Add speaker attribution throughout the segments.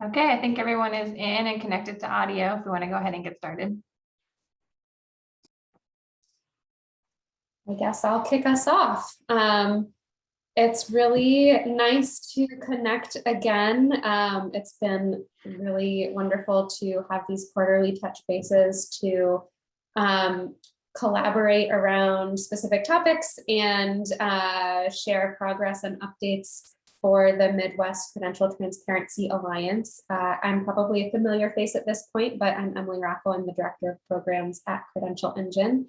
Speaker 1: Okay, I think everyone is in and connected to audio. If we want to go ahead and get started.
Speaker 2: I guess I'll kick us off. It's really nice to connect again. It's been really wonderful to have these quarterly touch bases to collaborate around specific topics and share progress and updates for the Midwest Credential Transparency Alliance. I'm probably a familiar face at this point, but I'm Emily Rocco. I'm the Director of Programs at Credential Engine.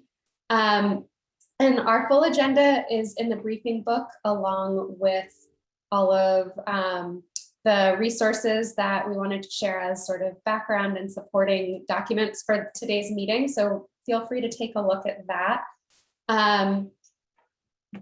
Speaker 2: And our full agenda is in the briefing book, along with all of the resources that we wanted to share as sort of background and supporting documents for today's meeting. So feel free to take a look at that.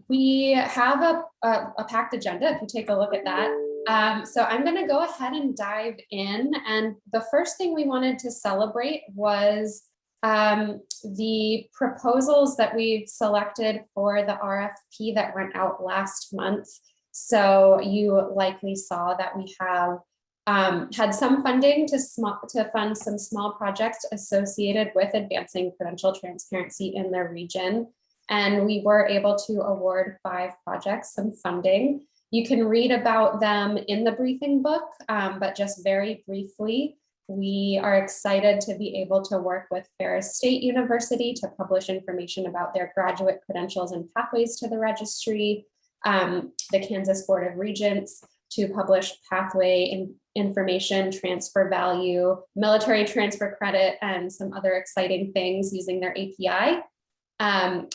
Speaker 2: We have a packed agenda if you take a look at that. So I'm going to go ahead and dive in. And the first thing we wanted to celebrate was the proposals that we've selected for the RFP that went out last month. So you likely saw that we have had some funding to fund some small projects associated with advancing credential transparency in their region. And we were able to award 5 projects some funding. You can read about them in the briefing book, but just very briefly, we are excited to be able to work with Ferris State University to publish information about their graduate credentials and pathways to the registry, the Kansas Board of Regents to publish pathway information, transfer value, military transfer credit, and some other exciting things using their API.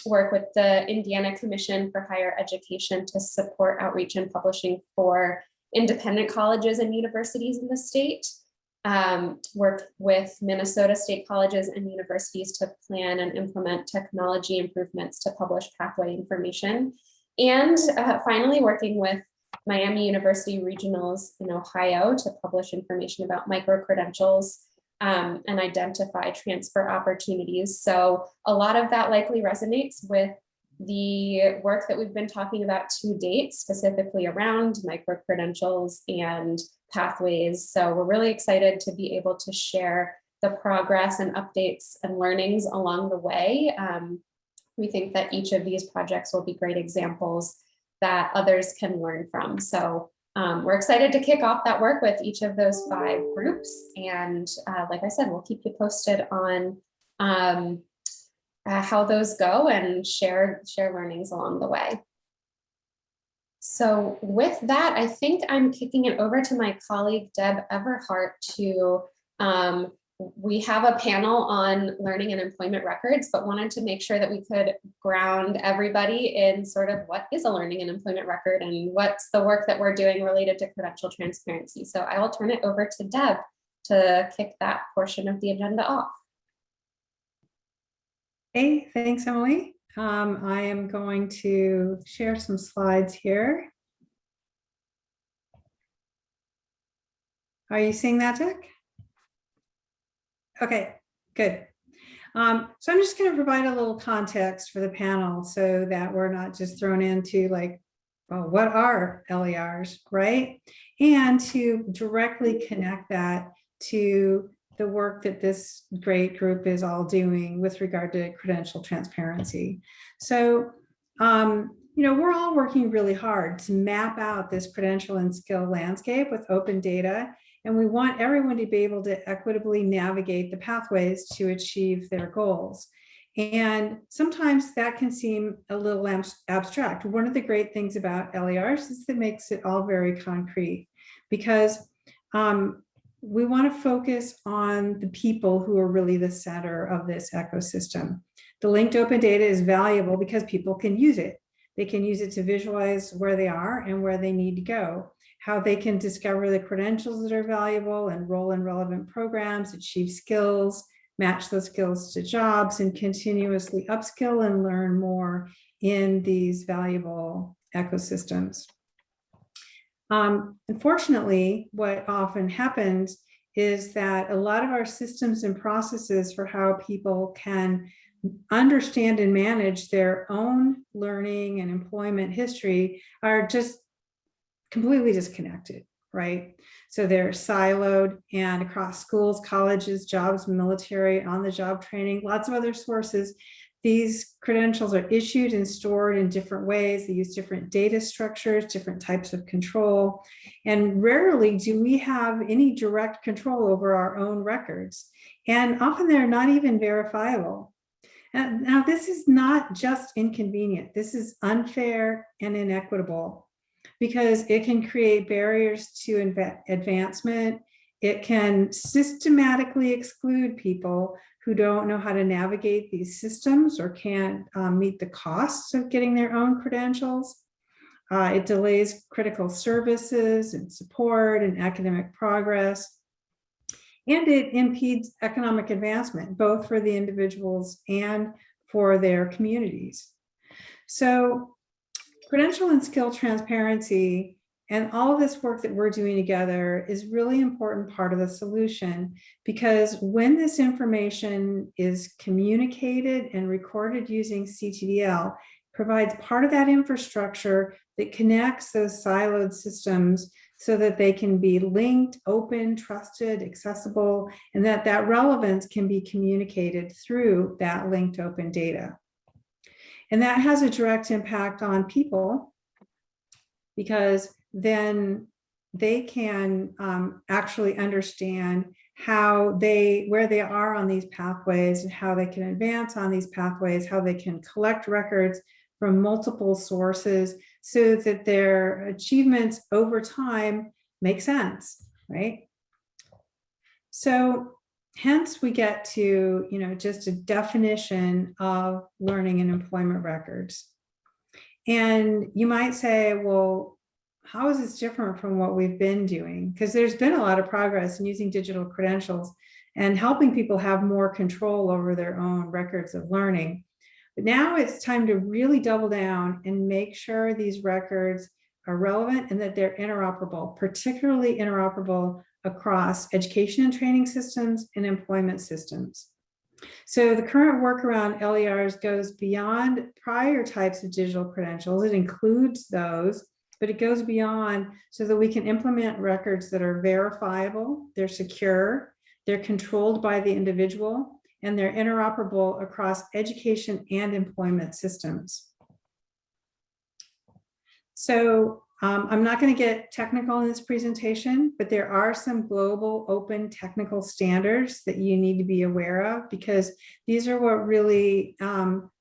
Speaker 2: Work with the Indiana Commission for Higher Education to support outreach and publishing for independent colleges and universities in the state. Work with Minnesota State colleges and universities to plan and implement technology improvements to publish pathway information. And finally, working with Miami University Regionals in Ohio to publish information about micro-credentials and identify transfer opportunities. So a lot of that likely resonates with the work that we've been talking about to date, specifically around micro-credentials and pathways. So we're really excited to be able to share the progress and updates and learnings along the way. We think that each of these projects will be great examples that others can learn from. So we're excited to kick off that work with each of those 5 groups. And like I said, we'll keep you posted on how those go and share learnings along the way. So with that, I think I'm kicking it over to my colleague, Deb Everhart, to, we have a panel on learning and employment records, but wanted to make sure that we could ground everybody in sort of what is a learning and employment record and what's the work that we're doing related to credential transparency. So I will turn it over to Deb to kick that portion of the agenda off.
Speaker 3: Hey, thanks, Emily. I am going to share some slides here. Are you seeing that, Dick? Okay, good. So I'm just going to provide a little context for the panel so that we're not just thrown into like, well, what are LERs, right? And to directly connect that to the work that this great group is all doing with regard to credential transparency. So, you know, we're all working really hard to map out this credential and skill landscape with open data. And we want everyone to be able to equitably navigate the pathways to achieve their goals. And sometimes that can seem a little abstract. One of the great things about LERs is that it makes it all very concrete, because we want to focus on the people who are really the center of this ecosystem. The linked open data is valuable because people can use it. They can use it to visualize where they are and where they need to go, how they can discover the credentials that are valuable, enroll in relevant programs, achieve skills, match those skills to jobs, and continuously upskill and learn more in these valuable ecosystems. Unfortunately, what often happens is that a lot of our systems and processes for how people can understand and manage their own learning and employment history are just completely disconnected. right? So they're siloed and across schools, colleges, jobs, military, on-the-job training, lots of other sources. These credentials are issued and stored in different ways. They use different data structures, different types of control. And rarely do we have any direct control over our own records. And often they're not even verifiable. Now, this is not just inconvenient. This is unfair and inequitable because it can create barriers to advancement. It can systematically exclude people who don't know how to navigate these systems or can't meet the costs of getting their own credentials. It delays critical services and support and academic progress. And it impedes economic advancement, both for the individuals and for their communities. So credential and skill transparency and all of this work that we're doing together is really important part of the solution, because when this information is communicated and recorded using CTDL, provides part of that infrastructure that connects those siloed systems so that they can be linked, open, trusted, accessible, and that relevance can be communicated through that linked open data. And that has a direct impact on people, because then they can actually understand where they are on these pathways and how they can advance on these pathways, how they can collect records from multiple sources so that their achievements over time make sense, right? So hence we get to, just a definition of learning and employment records. And you might say, well, how is this different from what we've been doing? Because there's been a lot of progress in using digital credentials and helping people have more control over their own records of learning. But now it's time to really double down and make sure these records are relevant and that they're interoperable, particularly interoperable across education and training systems and employment systems. So the current work around LERs goes beyond prior types of digital credentials. It includes those, but it goes beyond so that we can implement records that are verifiable, they're secure, they're controlled by the individual, and they're interoperable across education and employment systems. So I'm not going to get technical in this presentation, but there are some global open technical standards that you need to be aware of, because these are what really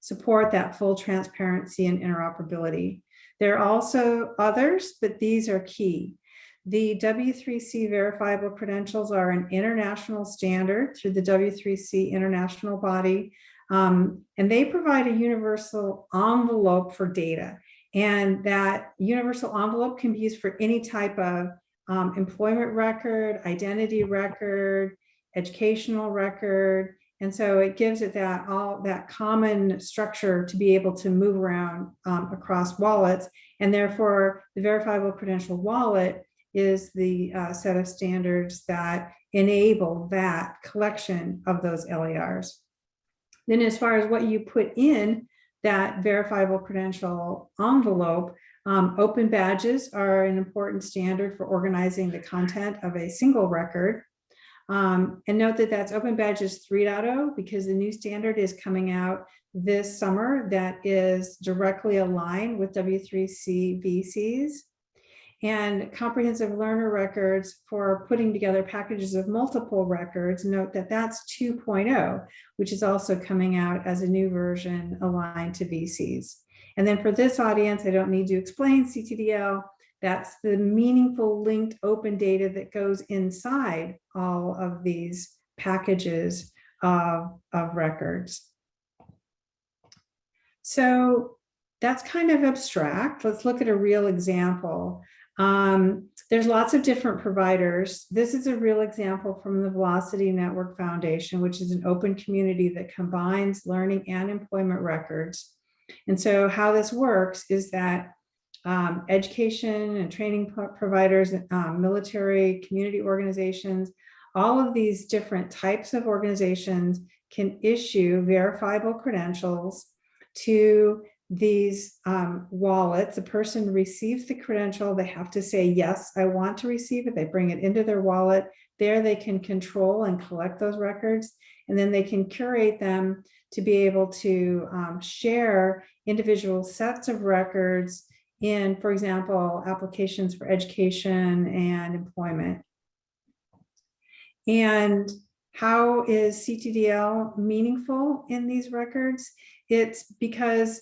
Speaker 3: support that full transparency and interoperability. There are also others, but these are key. The W3C verifiable credentials are an international standard through the W3C international body, and they provide a universal envelope for data. And that universal envelope can be used for any type of employment record, identity record, educational record. And so it gives it that common structure to be able to move around across wallets. And therefore, the verifiable credential wallet is the set of standards that enable that collection of those LERs. Then as far as what you put in that verifiable credential envelope, open badges are an important standard for organizing the content of a single record. And note that that's Open Badges 3.0, because the new standard is coming out this summer that is directly aligned with W3C VCs. And comprehensive learner records for putting together packages of multiple records, note that that's 2.0, which is also coming out as a new version aligned to VCs. And then for this audience, I don't need to explain CTDL. That's the meaningful linked open data that goes inside all of these packages of records. So that's kind of abstract. Let's look at a real example. There's lots of different providers. This is a real example from the Velocity Network Foundation, which is an open community that combines learning and employment records. And so how this works is that education and training providers, military, community organizations, all of these different types of organizations can issue verifiable credentials to these wallets. The person receives the credential. They have to say, yes, I want to receive it. They bring it into their wallet. There they can control and collect those records, and then they can curate them to be able to share individual sets of records in, for example, applications for education and employment. And how is CTDL meaningful in these records? It's because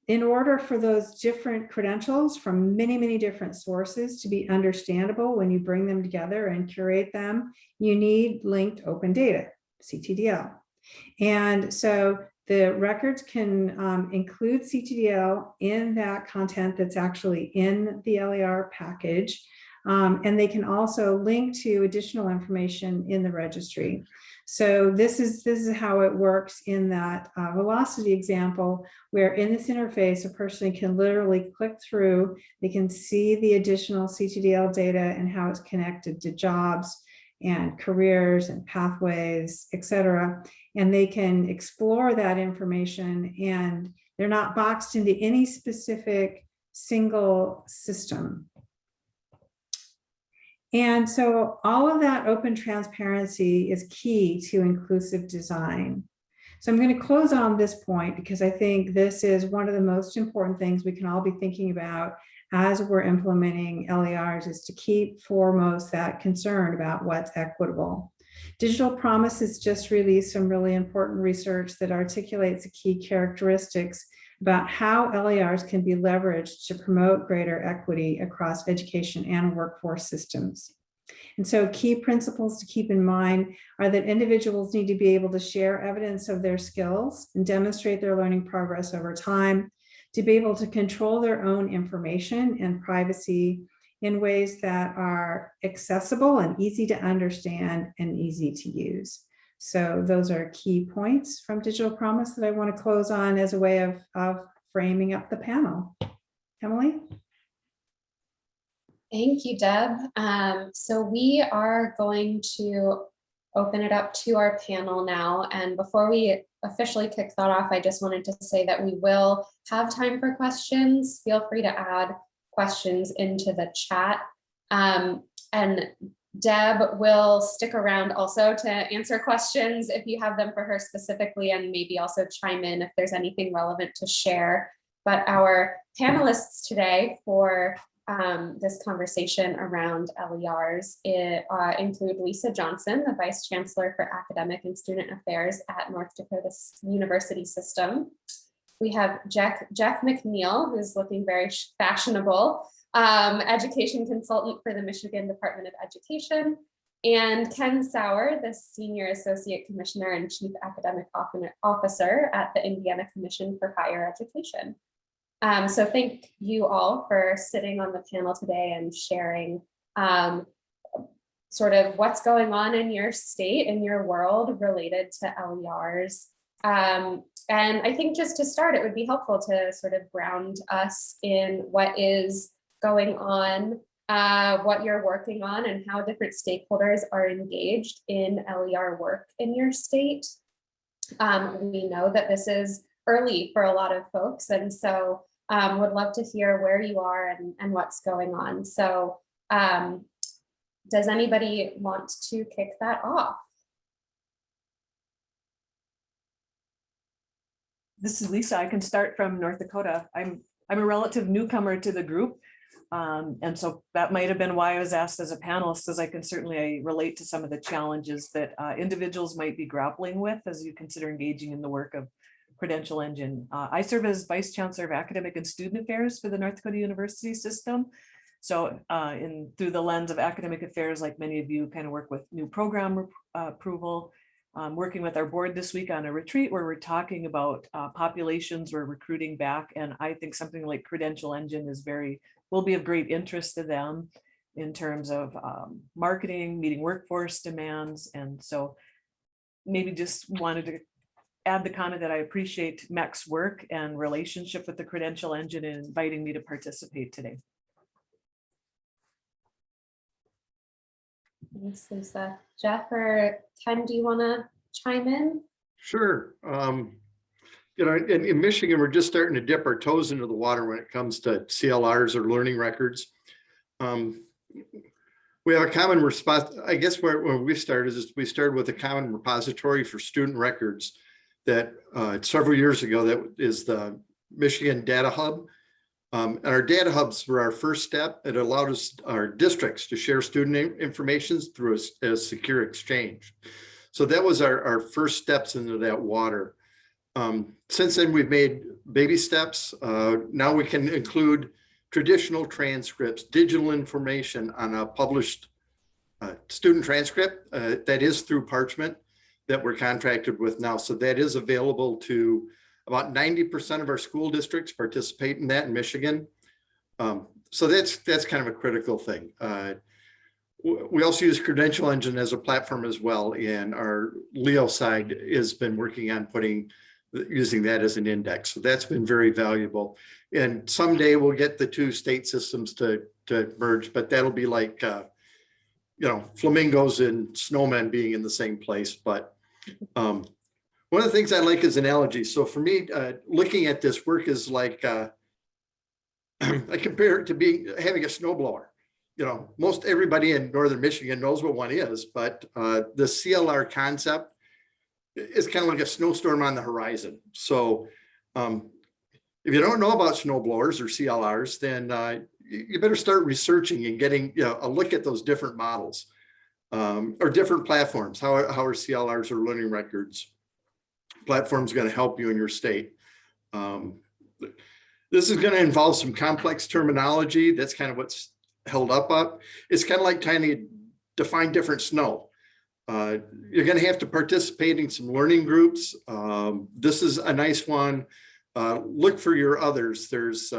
Speaker 3: in order for those different credentials from many, many different sources to be understandable when you bring them together and curate them, you need linked open data, CTDL. And so the records can include CTDL in that content that's actually in the LER package. And they can also link to additional information in the registry. So this is how it works in that Velocity example, where in this interface, a person can literally click through, they can see the additional CTDL data and how it's connected to jobs and careers and pathways, et cetera. And they can explore that information, and they're not boxed into any specific single system. And so all of that open transparency is key to inclusive design. So I'm going to close on this point because I think this is one of the most important things we can all be thinking about as we're implementing LERs, is to keep foremost that concern about what's equitable. Digital Promise has just released some really important research that articulates the key characteristics about how LERs can be leveraged to promote greater equity across education and workforce systems. And so key principles to keep in mind are that individuals need to be able to share evidence of their skills and demonstrate their learning progress over time, to be able to control their own information and privacy in ways that are accessible and easy to understand and easy to use. So those are key points from Digital Promise that I want to close on as a way of framing up the panel. Emily?
Speaker 2: Thank you, Deb. So we are going to open it up to our panel now. And before we officially kick that off, I just wanted to say that we will have time for questions. Feel free to add questions into the chat. And Deb will stick around also to answer questions if you have them for her specifically, and maybe also chime in if there's anything relevant to share. But our panelists today for this conversation around LERs include Lisa Johnson, the Vice Chancellor for Academic and Student Affairs at North Dakota University System. We have Jeff McNeil, who's looking very fashionable, education consultant for the Michigan Department of Education, and Ken Sauer, the Senior Associate Commissioner and Chief Academic Officer at the Indiana Commission for Higher Education. So thank you all for sitting on the panel today and sharing sort of what's going on in your state, in your world related to LERs. And I think just to start, it would be helpful to sort of ground us in what is going on, what you're working on, and how different stakeholders are engaged in LER work in your state. We know that this is early for a lot of folks, and so would love to hear where you are and what's going on. So does anybody want to kick that off?
Speaker 4: This is Lisa. I can start from North Dakota. I'm a relative newcomer to the group. And so that might have been why I was asked as a panelist, because I can certainly relate to some of the challenges that individuals might be grappling with as you consider engaging in the work of Credential Engine. I serve as Vice Chancellor of Academic and Student Affairs for the North Dakota University System. So through the lens of academic affairs, like many of you kind of work with new program approval, working with our board this week on a retreat where we're talking about populations we're recruiting back. And I think something like Credential Engine will be of great interest to them in terms of marketing, meeting workforce demands. And so maybe just wanted to add the comment that I appreciate MEC's work and relationship with the Credential Engine and inviting me to participate today.
Speaker 2: Thanks, Lisa. Jeff or Ken, do you want to chime in?
Speaker 5: Sure. you know, in Michigan, we're just starting to dip our toes into the water when it comes to CLRs or learning records. We have a common response. I guess where we started is we started with a common repository for student records that several years ago, that is the Michigan Data Hub. And our data hubs were our first step. It allowed us, our districts, to share student information through a secure exchange. So that was our first steps into that water. Since then, we've made baby steps. Now we can include traditional transcripts, digital information on a published student transcript that is through Parchment that we're contracted with now. So that is available to about 90% of our school districts participate in that in Michigan. So that's kind of a critical thing. We also use Credential Engine as a platform as well. And our Leo side has been working on using that as an index. So that's been very valuable. And someday we'll get the two state systems to merge, but that'll be like, you know, flamingos and snowmen being in the same place. But one of the things I like is analogy. So for me, looking at this work is like, I compare it to having a snowblower. You know, most everybody in Northern Michigan knows what one is, but the CLR concept is kind of like a snowstorm on the horizon. So if you don't know about snowblowers or CLRs, then you better start researching and getting, you know, a look at those different models or different platforms. How are CLRs or learning records platforms going to help you in your state? This is going to involve some complex terminology. That's kind of what's held up. It's kind of like trying to define different snow. You're going to have to participate in some learning groups. This is a nice one. Look for your others. There's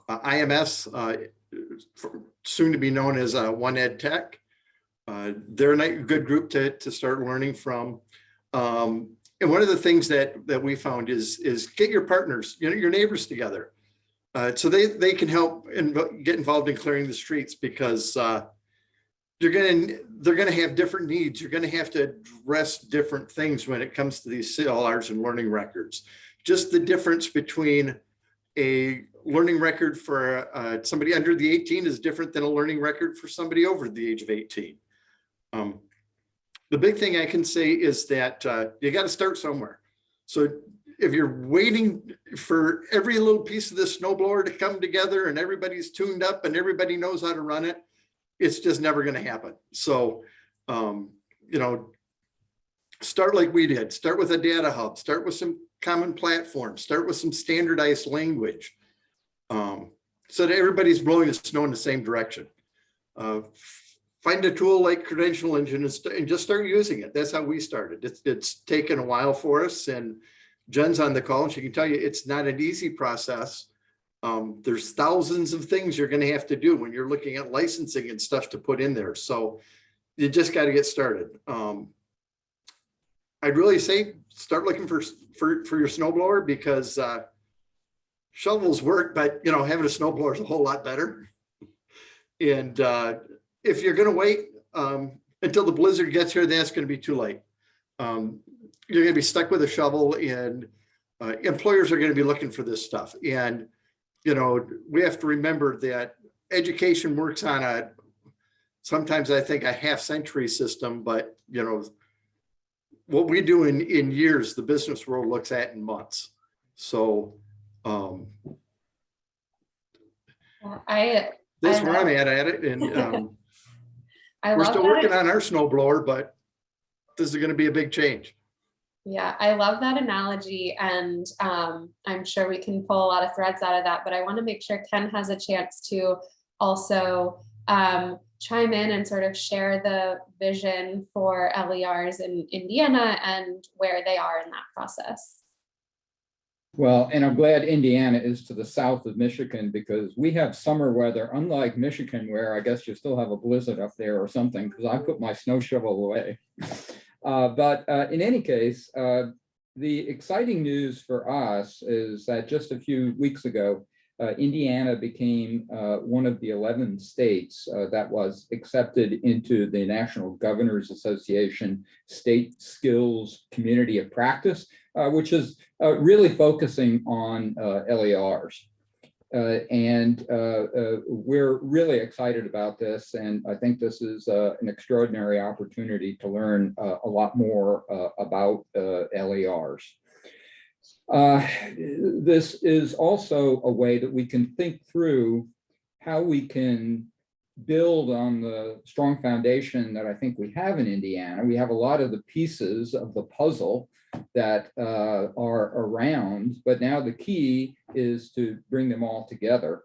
Speaker 5: IMS, soon to be known as One Ed Tech. They're a good group to start learning from. And one of the things that we found is get your partners, you know, your neighbors together, so they can help and get involved in clearing the streets, because they're going to have different needs. You're going to have to address different things when it comes to these CLRs and learning records. Just the difference between a learning record for somebody under the 18 is different than a learning record for somebody over the age of 18. The big thing I can say is that you got to start somewhere. So if you're waiting for every little piece of this snowblower to come together and everybody's tuned up and everybody knows how to run it, it's just never going to happen. So, you know, start like we did. Start with a data hub. Start with some common platforms. Start with some standardized language, so that everybody's blowing the snow in the same direction. Find a tool like Credential Engine and just start using it. That's how we started. It's taken a while for us, and Jen's on the call and she can tell you it's not an easy process. There's thousands of things you're going to have to do when you're looking at licensing and stuff to put in there. So you just got to get started. I'd really say start looking for your snowblower, because shovels work, but you know, having a snowblower is a whole lot better. And if you're going to wait until the blizzard gets here, that's going to be too late. You're going to be stuck with a shovel, and employers are going to be looking for this stuff. And you know, we have to remember that education works on sometimes I think a half-century system, but you know, what we do in years, the business world looks at in months. So that's where I'm at it. And we're still working on our snowblower, but this is going to be a big change.
Speaker 2: Yeah, I love that analogy, and I'm sure we can pull a lot of threads out of that, but I want to make sure Ken has a chance to also chime in and sort of share the vision for LERs in Indiana and where they are in that process.
Speaker 6: Well, and I'm glad Indiana is to the south of Michigan, because we have summer weather, unlike Michigan, where I guess you still have a blizzard up there or something, because I put my snow shovel away. But in any case, the exciting news for us is that just a few weeks ago, Indiana became one of the 11 states that was accepted into the National Governors Association State Skills Community of Practice, which is really focusing on LERs. We're really excited about this, and I think this is an extraordinary opportunity to learn a lot more about LERs. This is also a way that we can think through how we can build on the strong foundation that I think we have in Indiana. We have a lot of the pieces of the puzzle that are around, but now the key is to bring them all together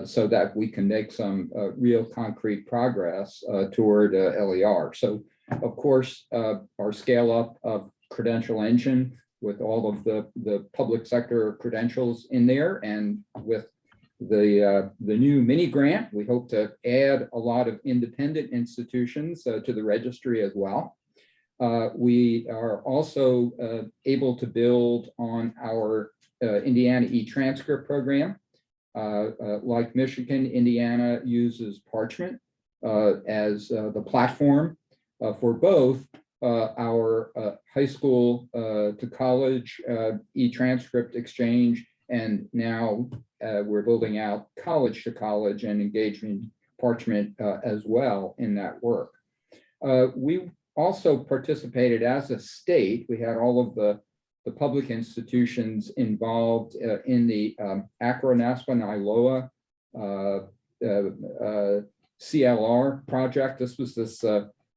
Speaker 6: so that we can make some real concrete progress toward LER. So, of course, our scale up of Credential Engine with all of the public sector credentials in there, and with the new mini grant, we hope to add a lot of independent institutions to the registry as well. We are also able to build on our Indiana e-transcript program. Like Michigan, Indiana uses Parchment as the platform for both our high school to college e-transcript exchange, and now we're building out college to college and engagement Parchment as well in that work. We also participated as a state. We had all of the public institutions involved in the Akron-Aspen-Iowa CLR project. This was this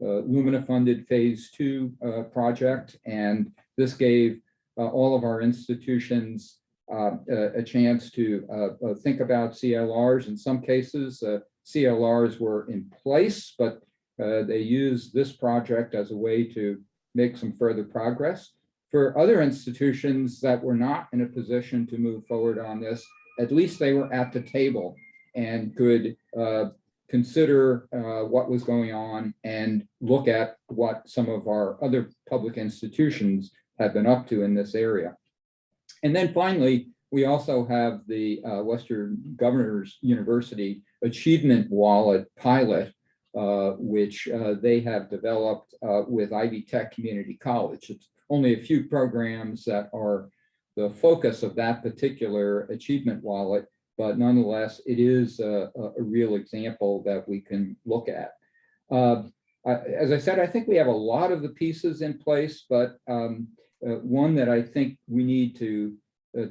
Speaker 6: Lumina-funded phase 2 project, and this gave all of our institutions a chance to think about CLRs. In some cases, CLRs were in place, but they used this project as a way to make some further progress. For other institutions that were not in a position to move forward on this, at least they were at the table and could consider what was going on and look at what some of our other public institutions have been up to in this area. And then finally, we also have the Western Governors University Achievement Wallet pilot, which they have developed with Ivy Tech Community College. It's only a few programs that are the focus of that particular achievement wallet, but nonetheless, it is a real example that we can look at. As I said, I think we have a lot of the pieces in place, but one that I think we need to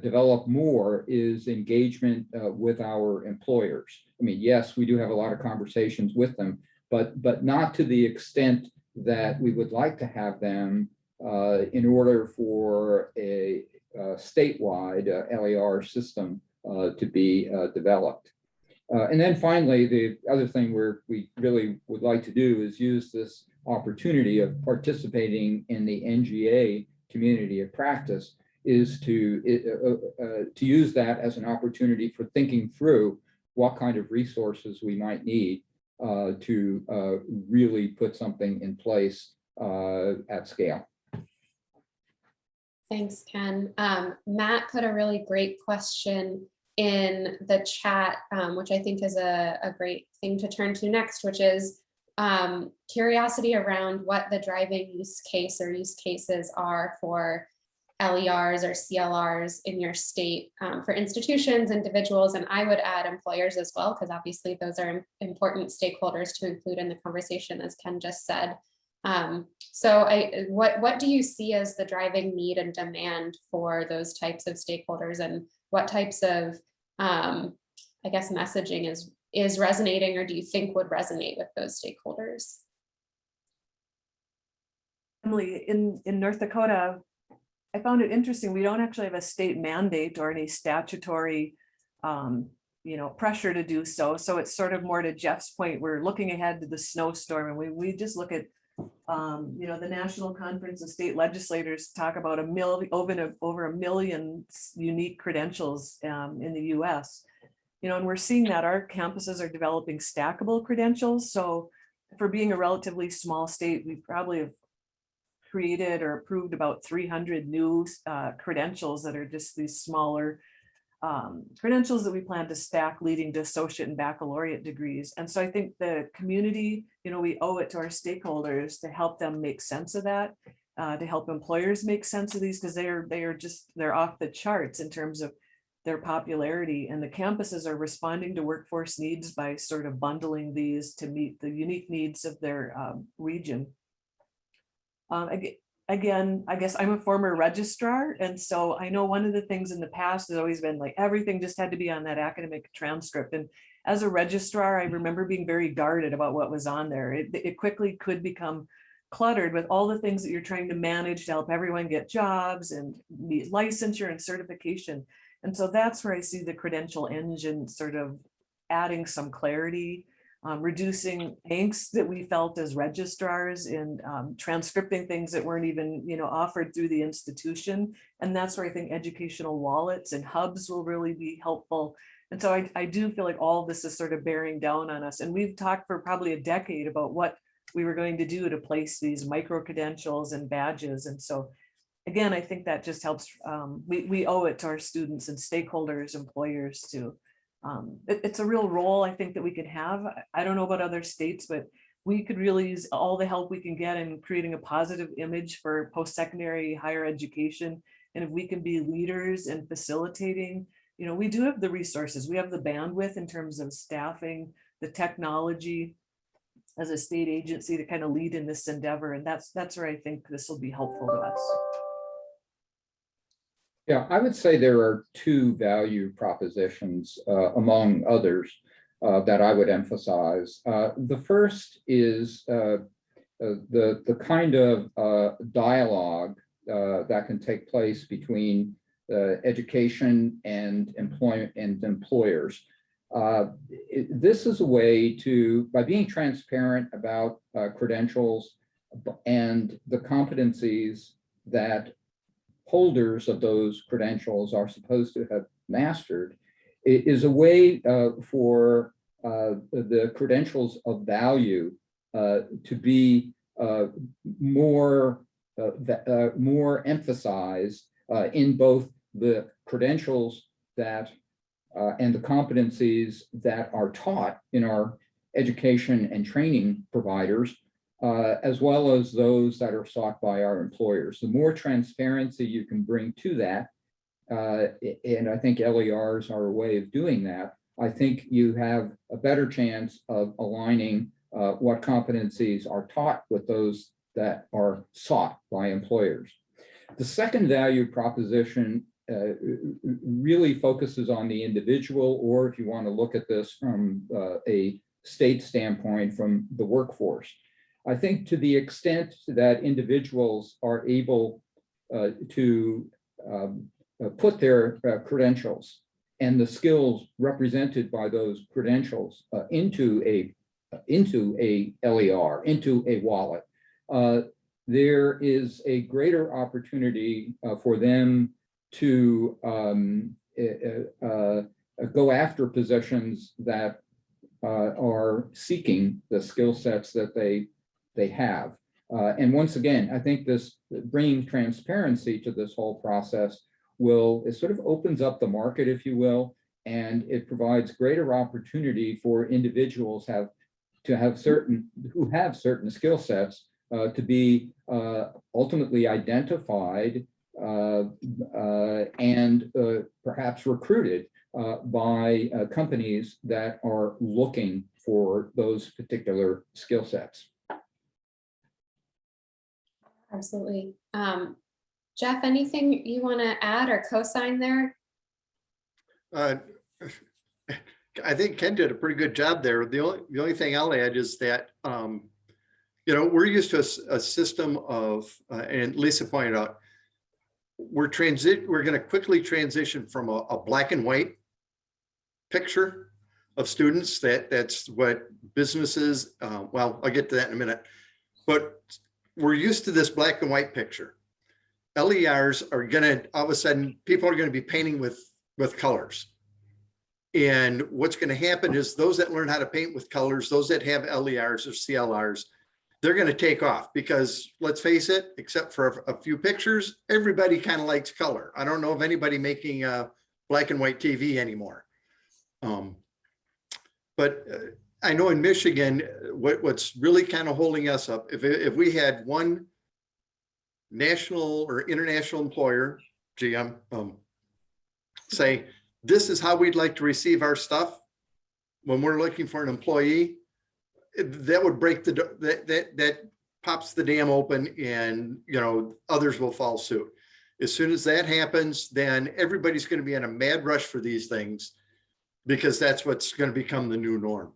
Speaker 6: develop more is engagement with our employers. I mean, yes, we do have a lot of conversations with them, but not to the extent that we would like to have them in order for a statewide LER system to be developed. And then finally, the other thing we really would like to do is use this opportunity of participating in the NGA community of practice is to use that as an opportunity for thinking through what kind of resources we might need to really put something in place at scale.
Speaker 2: Thanks, Ken. Matt put a really great question in the chat, which I think is a great thing to turn to next, which is curiosity around what the driving use case or use cases are for LERs or CLRs in your state for institutions, individuals, and I would add employers as well, because obviously those are important stakeholders to include in the conversation, as Ken just said. So what do you see as the driving need and demand for those types of stakeholders, and what types of, I guess, messaging is resonating, or do you think would resonate with those stakeholders?
Speaker 4: Emily, in North Dakota, I found it interesting. We don't actually have a state mandate or any statutory, pressure to do so. So it's sort of more to Jeff's point. We're looking ahead to the snowstorm, and we just look at, the National Conference of State Legislators talk about over a million unique credentials in the U.S. And we're seeing that our campuses are developing stackable credentials. So for being a relatively small state, we probably have created or approved about 300 new credentials that are just these smaller credentials that we plan to stack leading to associate and baccalaureate degrees. And so I think the community, we owe it to our stakeholders to help them make sense of that, to help employers make sense of these, because they're off the charts in terms of their popularity, and the campuses are responding to workforce needs by sort of bundling these to meet the unique needs of their region. Again, I guess I'm a former registrar, and so I know one of the things in the past has always been like everything just had to be on that academic transcript. And as a registrar, I remember being very guarded about what was on there. It quickly could become cluttered with all the things that you're trying to manage to help everyone get jobs and meet licensure and certification. And so that's where I see the credential engine sort of adding some clarity, reducing angst that we felt as registrars in transcripting things that weren't even, offered through the institution. And that's where I think educational wallets and hubs will really be helpful. And so I do feel like all of this is sort of bearing down on us. And we've talked for probably a decade about what we were going to do to place these micro credentials and badges. And so again, I think that just helps. We owe it to our students and stakeholders, employers to, it's a real role I think that we can have. I don't know about other states, but we could really use all the help we can get in creating a positive image for post-secondary higher education. And if we can be leaders and facilitating, we do have the resources. We have the bandwidth in terms of staffing, the technology as a state agency to kind of lead in this endeavor. And that's where I think this will be helpful to us.
Speaker 6: Yeah, I would say there are two value propositions among others that I would emphasize. The first is the kind of dialogue that can take place between education and employment and employers. This is a way to, by being transparent about credentials and the competencies that holders of those credentials are supposed to have mastered, it is a way for the credentials of value to be more emphasized in both the credentials that and the competencies that are taught in our education and training providers, as well as those that are sought by our employers. The more transparency you can bring to that, and I think LERs are a way of doing that, I think you have a better chance of aligning what competencies are taught with those that are sought by employers. The second value proposition really focuses on the individual, or if you want to look at this from a state standpoint, from the workforce. I think to the extent that individuals are able to put their credentials and the skills represented by those credentials into a LER, into a wallet, there is a greater opportunity for them to go after positions that are seeking the skill sets that they have. And once again, I think this bringing transparency to this whole process it sort of opens up the market, if you will, and it provides greater opportunity for individuals who have certain skill sets to be ultimately identified and perhaps recruited by companies that are looking for those particular skill sets.
Speaker 2: Absolutely. Jeff, anything you want to add or co-sign there?
Speaker 5: I think Ken did a pretty good job there. The only thing I'll add is that, we're used to a system of, and Lisa pointed out, we're going to quickly transition from a black and white picture of students. That's what businesses, well, I'll get to that in a minute, but we're used to this black and white picture. LERs are gonna, all of a sudden, people are gonna be painting with colors. And what's gonna happen is those that learn how to paint with colors, those that have LERs or CLRs, they're gonna take off because let's face it, except for a few pictures, everybody kind of likes color. I don't know of anybody making a black and white TV anymore. But I know in Michigan, what's really kind of holding us up, if we had one national or international employer, GM, say, this is how we'd like to receive our stuff when we're looking for an employee, that would break that pops the dam open, and others will follow suit. As soon as that happens, then everybody's going to be in a mad rush for these things, because that's what's going to become the new norm.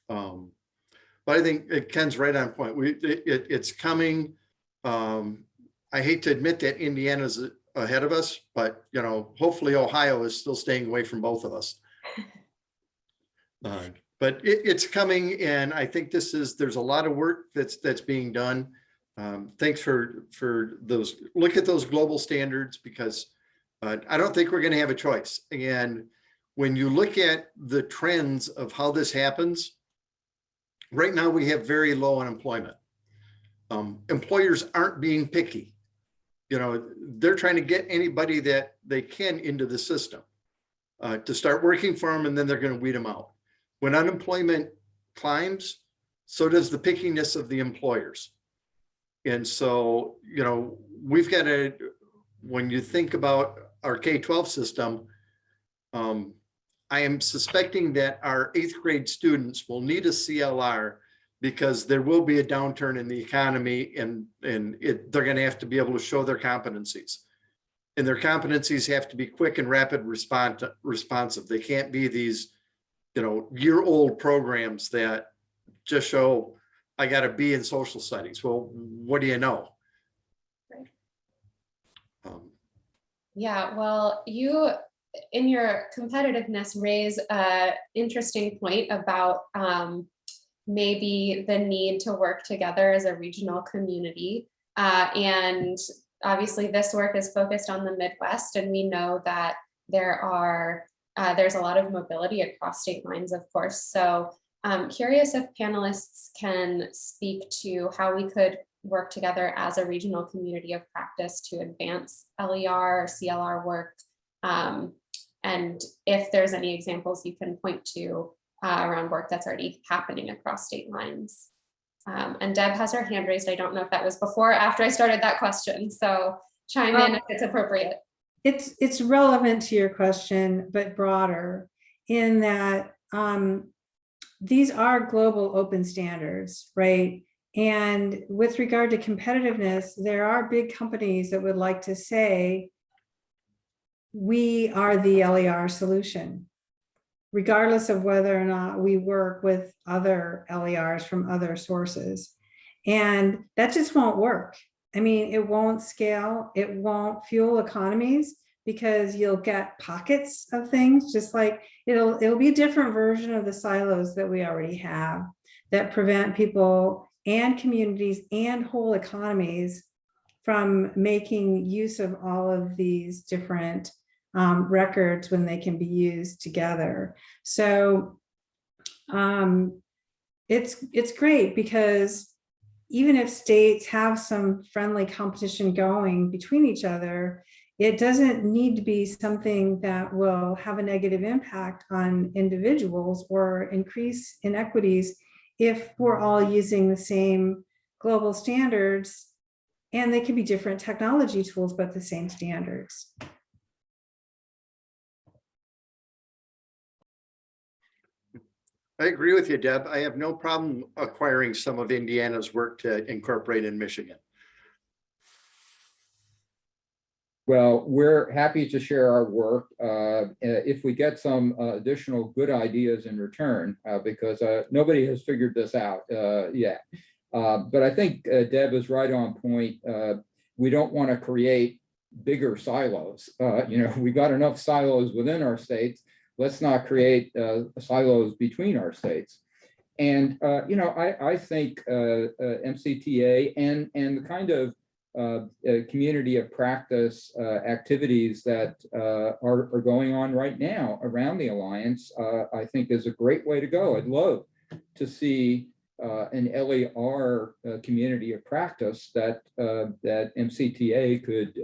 Speaker 5: But I think Ken's right on point. It's coming. I hate to admit that Indiana's ahead of us, but hopefully Ohio is still staying away from both of us. But it's coming, and I think there's a lot of work that's being done. Thanks for those. Look at those global standards, because I don't think we're going to have a choice. And when you look at the trends of how this happens, right now we have very low unemployment. Employers aren't being picky. They're trying to get anybody that they can into the system to start working for them, and then they're going to weed them out. When unemployment climbs, so does the pickiness of the employers. And so, we've got to, when you think about our K-12 system, I am suspecting that our 8th grade students will need a CLR, because there will be a downturn in the economy, and they're going to have to be able to show their competencies. And their competencies have to be quick and rapid responsive. They can't be these, year-old programs that just show, I got a B in social studies. Well, what do you know?
Speaker 2: Yeah, well, you, in your competitiveness, raise an interesting point about maybe the need to work together as a regional community. And obviously this work is focused on the Midwest, and we know that there's a lot of mobility across state lines, of course. So I'm curious if panelists can speak to how we could work together as a regional community of practice to advance LER or CLR work. And if there's any examples you can point to around work that's already happening across state lines. And Deb has her hand raised. I don't know if that was before or after I started that question, so chime in if it's appropriate.
Speaker 3: It's relevant to your question, but broader, in that these are global open standards, right? And with regard to competitiveness, there are big companies that would like to say, we are the LER solution, regardless of whether or not we work with other LERs from other sources. And that just won't work. I mean, it won't scale, it won't fuel economies, because you'll get pockets of things, just like it'll be a different version of the silos that we already have that prevent people and communities and whole economies from making use of all of these different records when they can be used together. So it's great, because even if states have some friendly competition going between each other, it doesn't need to be something that will have a negative impact on individuals or increase inequities if we're all using the same global standards, and they can be different technology tools, but the same standards.
Speaker 5: I agree with you, Deb. I have no problem acquiring some of Indiana's work to incorporate in Michigan.
Speaker 6: Well, we're happy to share our work if we get some additional good ideas in return, because nobody has figured this out yet. But I think Deb is right on point. We don't want to create bigger silos. We got enough silos within our states. Let's not create silos between our states. And I think MCTA and the kind of community of practice activities that are going on right now around the Alliance, I think is a great way to go. I'd love to see an LER community of practice that MCTA could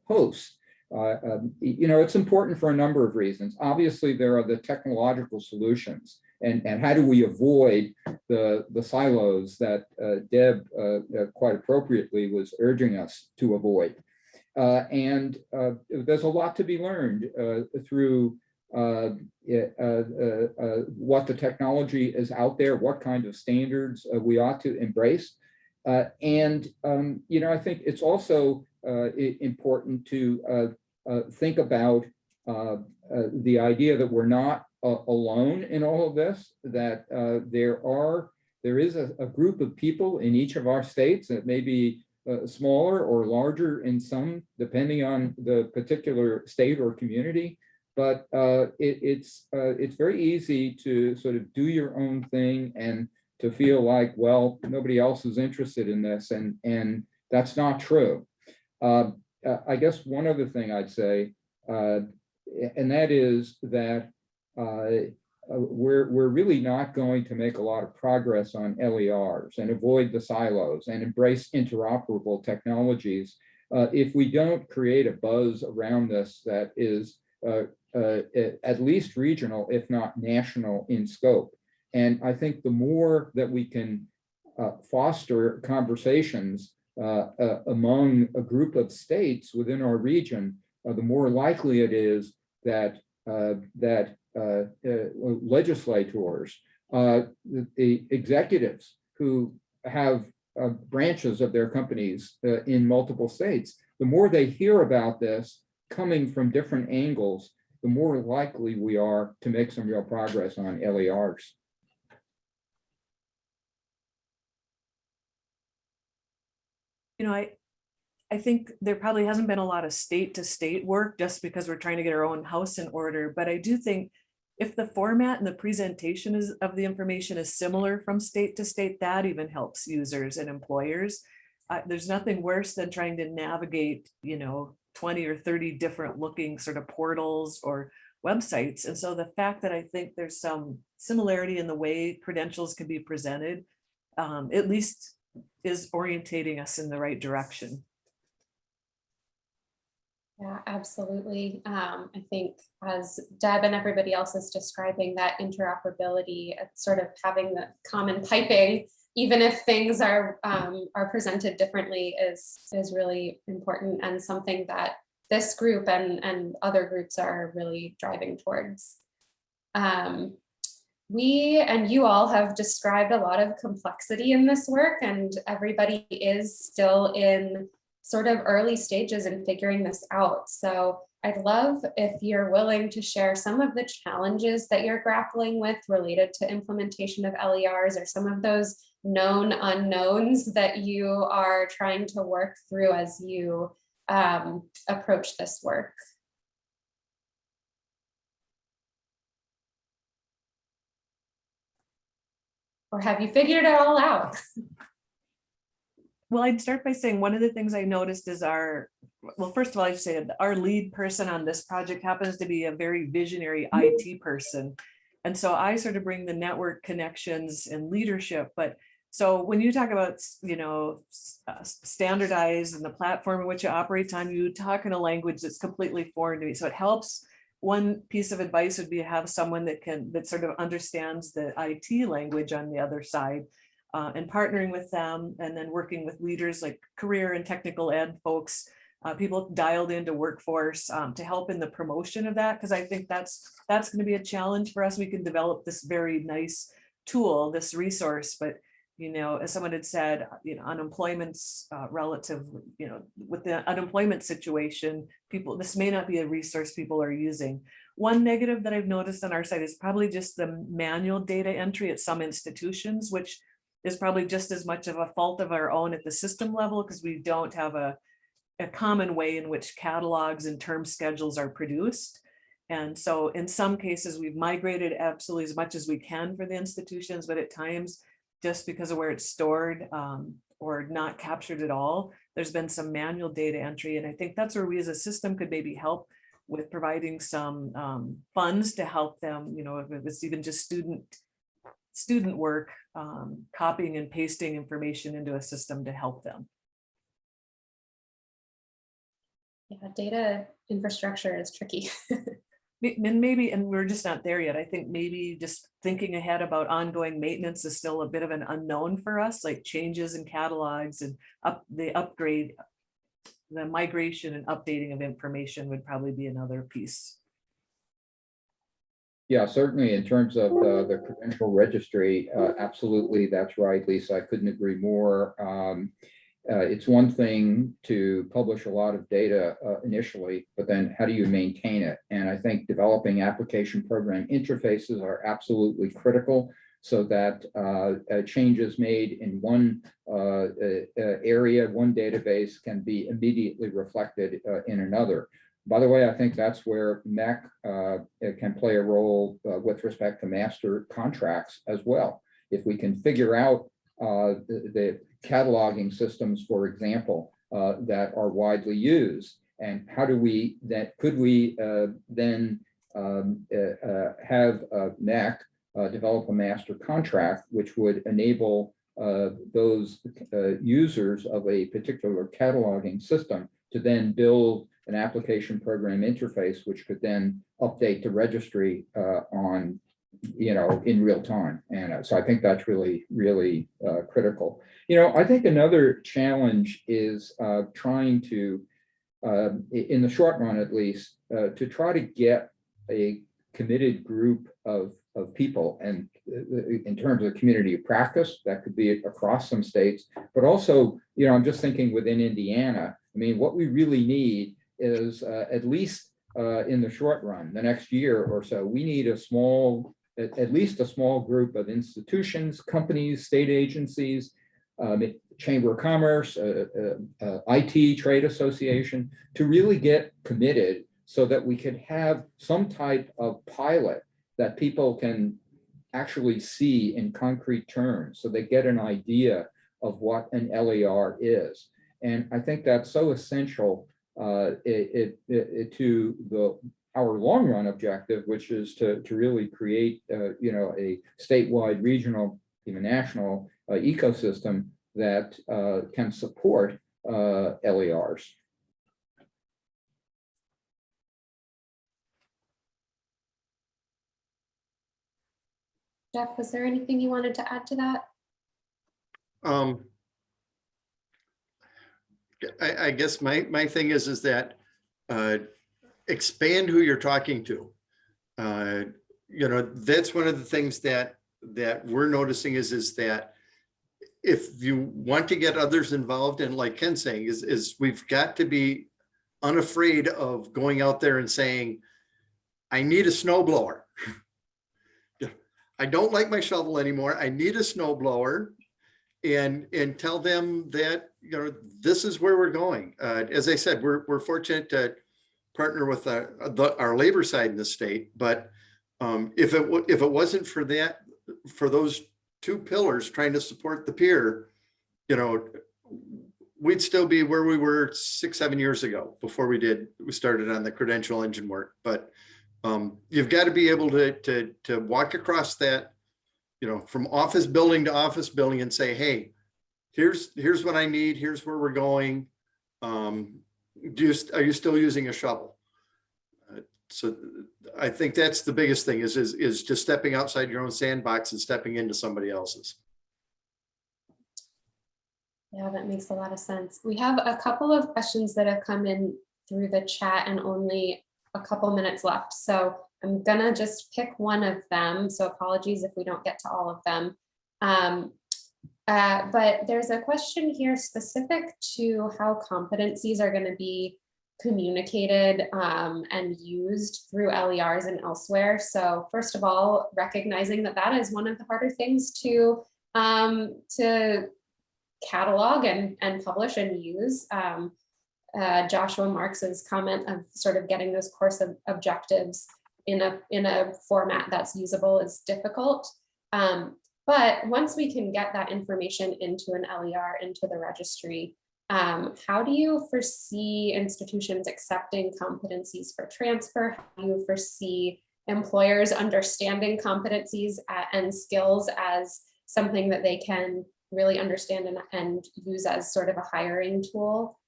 Speaker 6: host. It's important for a number of reasons. Obviously, there are the technological solutions, and how do we avoid the silos that Deb quite appropriately was urging us to avoid. And there's a lot to be learned through what the technology is out there, what kind of standards we ought to embrace. I think it's also important to think about the idea that we're not alone in all of this, that there is a group of people in each of our states that may be smaller or larger in some, depending on the particular state or community. But it's very easy to sort of do your own thing and to feel like, well, nobody else is interested in this, and that's not true. I guess one other thing I'd say, and that is that we're really not going to make a lot of progress on LERs and avoid the silos and embrace interoperable technologies if we don't create a buzz around this that is at least regional, if not national in scope. And I think the more that we can foster conversations among a group of states within our region, the more likely it is that legislators, the executives who have branches of their companies in multiple states, the more they hear about this coming from different angles, the more likely we are to make some real progress on LERs.
Speaker 4: I think there probably hasn't been a lot of state to state work just because we're trying to get our own house in order. But I do think if the format and the presentation of the information is similar from state to state, that even helps users and employers. There's nothing worse than trying to navigate, 20 or 30 different looking sort of portals or websites. And so the fact that I think there's some similarity in the way credentials can be presented, at least is orientating us in the right direction.
Speaker 2: Yeah, absolutely. I think as Deb and everybody else is describing, that interoperability, sort of having the common piping, even if things are presented differently, is really important, and something that this group and other groups are really driving towards. We and you all have described a lot of complexity in this work, and everybody is still in sort of early stages in figuring this out. So I'd love if you're willing to share some of the challenges that you're grappling with related to implementation of LERs, or some of those known unknowns that you are trying to work through as you approach this work. Or have you figured it all out?
Speaker 4: Well, I'd start by saying one of the things I noticed is first of all, I'd say our lead person on this project happens to be a very visionary IT person. And so I sort of bring the network connections and leadership. But so when you talk about, standardized and the platform in which it operates on, you talk in a language that's completely foreign to me. So it helps. One piece of advice would be to have someone that sort of understands the IT language on the other side. And partnering with them, and then working with leaders like career and technical ed folks, people dialed into workforce to help in the promotion of that, because I think that's going to be a challenge for us. We can develop this very nice tool, this resource, but as someone had said, unemployment's relative, with the unemployment situation, this may not be a resource people are using. One negative that I've noticed on our site is probably just the manual data entry at some institutions, which is probably just as much of a fault of our own at the system level, because we don't have a common way in which catalogs and term schedules are produced. And so in some cases, we've migrated absolutely as much as we can for the institutions, but at times, just because of where it's stored or not captured at all, there's been some manual data entry. And I think that's where we as a system could maybe help with providing some funds to help them, if it's even just student work, copying and pasting information into a system to help them.
Speaker 2: Yeah, data infrastructure is tricky.
Speaker 4: And maybe, and we're just not there yet. I think maybe just thinking ahead about ongoing maintenance is still a bit of an unknown for us, like changes in catalogs and the upgrade, the migration and updating of information would probably be another piece.
Speaker 6: Yeah, certainly in terms of the credential registry, absolutely, that's right, Lisa. I couldn't agree more. It's one thing to publish a lot of data initially, but then how do you maintain it? And I think developing application program interfaces are absolutely critical so that changes made in one area, one database can be immediately reflected in another. By the way, I think that's where MEC can play a role with respect to master contracts as well. If we can figure out the cataloging systems, for example, that are widely used, and how do we could we then have MEC develop a master contract which would enable those users of a particular cataloging system to then build an application program interface, which could then update the registry on, in real time. And so I think that's really, really critical. I think another challenge is trying to, in the short run at least, to try to get a committed group of people, and in terms of community of practice, that could be across some states, but also, I'm just thinking within Indiana. I mean, what we really need is at least in the short run, the next year or so, we need at least a small group of institutions, companies, state agencies, Chamber of Commerce, IT, trade association, to really get committed so that we could have some type of pilot that people can actually see in concrete terms, so they get an idea of what an LER is. And I think that's so essential to our long run objective, which is to really create a statewide, regional, even national ecosystem that can support LERs.
Speaker 2: Jeff, was there anything you wanted to add to that?
Speaker 5: I guess my thing is that expand who you're talking to. That's one of the things that we're noticing is that if you want to get others involved, and like Ken's saying, is we've got to be unafraid of going out there and saying, I need a snowblower. I don't like my shovel anymore. I need a snowblower, and tell them that, this is where we're going. As I said, we're fortunate to partner with our labor side in the state, but if it wasn't for that, for those two pillars trying to support the peer, we'd still be where we were 6-7 years ago before we started on the credential engine work. But you've got to be able to walk across that, from office building to office building and say, hey, here's what I need. Here's where we're going. Are you still using a shovel? So I think that's the biggest thing is just stepping outside your own sandbox and stepping into somebody else's.
Speaker 2: Yeah, that makes a lot of sense. We have a couple of questions that have come in through the chat and only a couple minutes left. So I'm gonna just pick one of them. So apologies if we don't get to all of them. But there's a question here specific to how competencies are gonna be communicated and used through LERs and elsewhere. So first of all, recognizing that is one of the harder things to catalog and publish and use. Joshua Marks's comment of sort of getting those course objectives in a format that's usable is difficult. But once we can get that information into an LER, into the registry, how do you foresee institutions accepting competencies for transfer? How do you foresee employers understanding competencies and skills as something that they can really understand and use as sort of a hiring tool?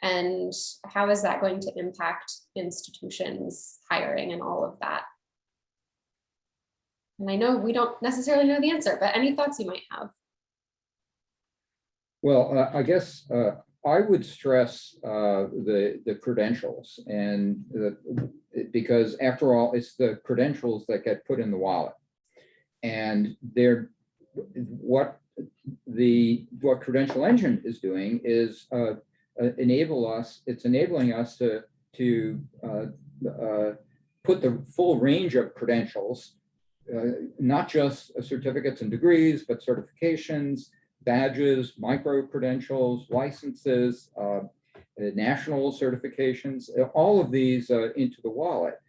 Speaker 2: And how is that going to impact institutions, hiring, and all of that? And I know we don't necessarily know the answer, but any thoughts you might have?
Speaker 6: Well, I guess I would stress the credentials and because after all, it's the credentials that get put in the wallet. And they're what Credential Engine is doing is it's enabling us to put the full range of credentials, not just certificates and degrees, but certifications, badges, micro-credentials, licenses, national certifications, all of these into the wallet.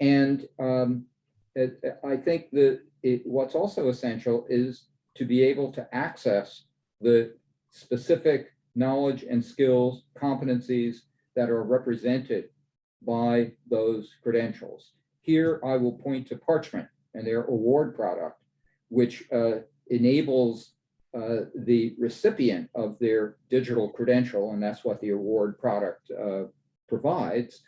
Speaker 6: And I think that what's also essential is to be able to access the specific knowledge and skills, competencies that are represented by those credentials. Here, I will point to Parchment and their award product, which enables the recipient of their digital credential, and that's what the award product provides.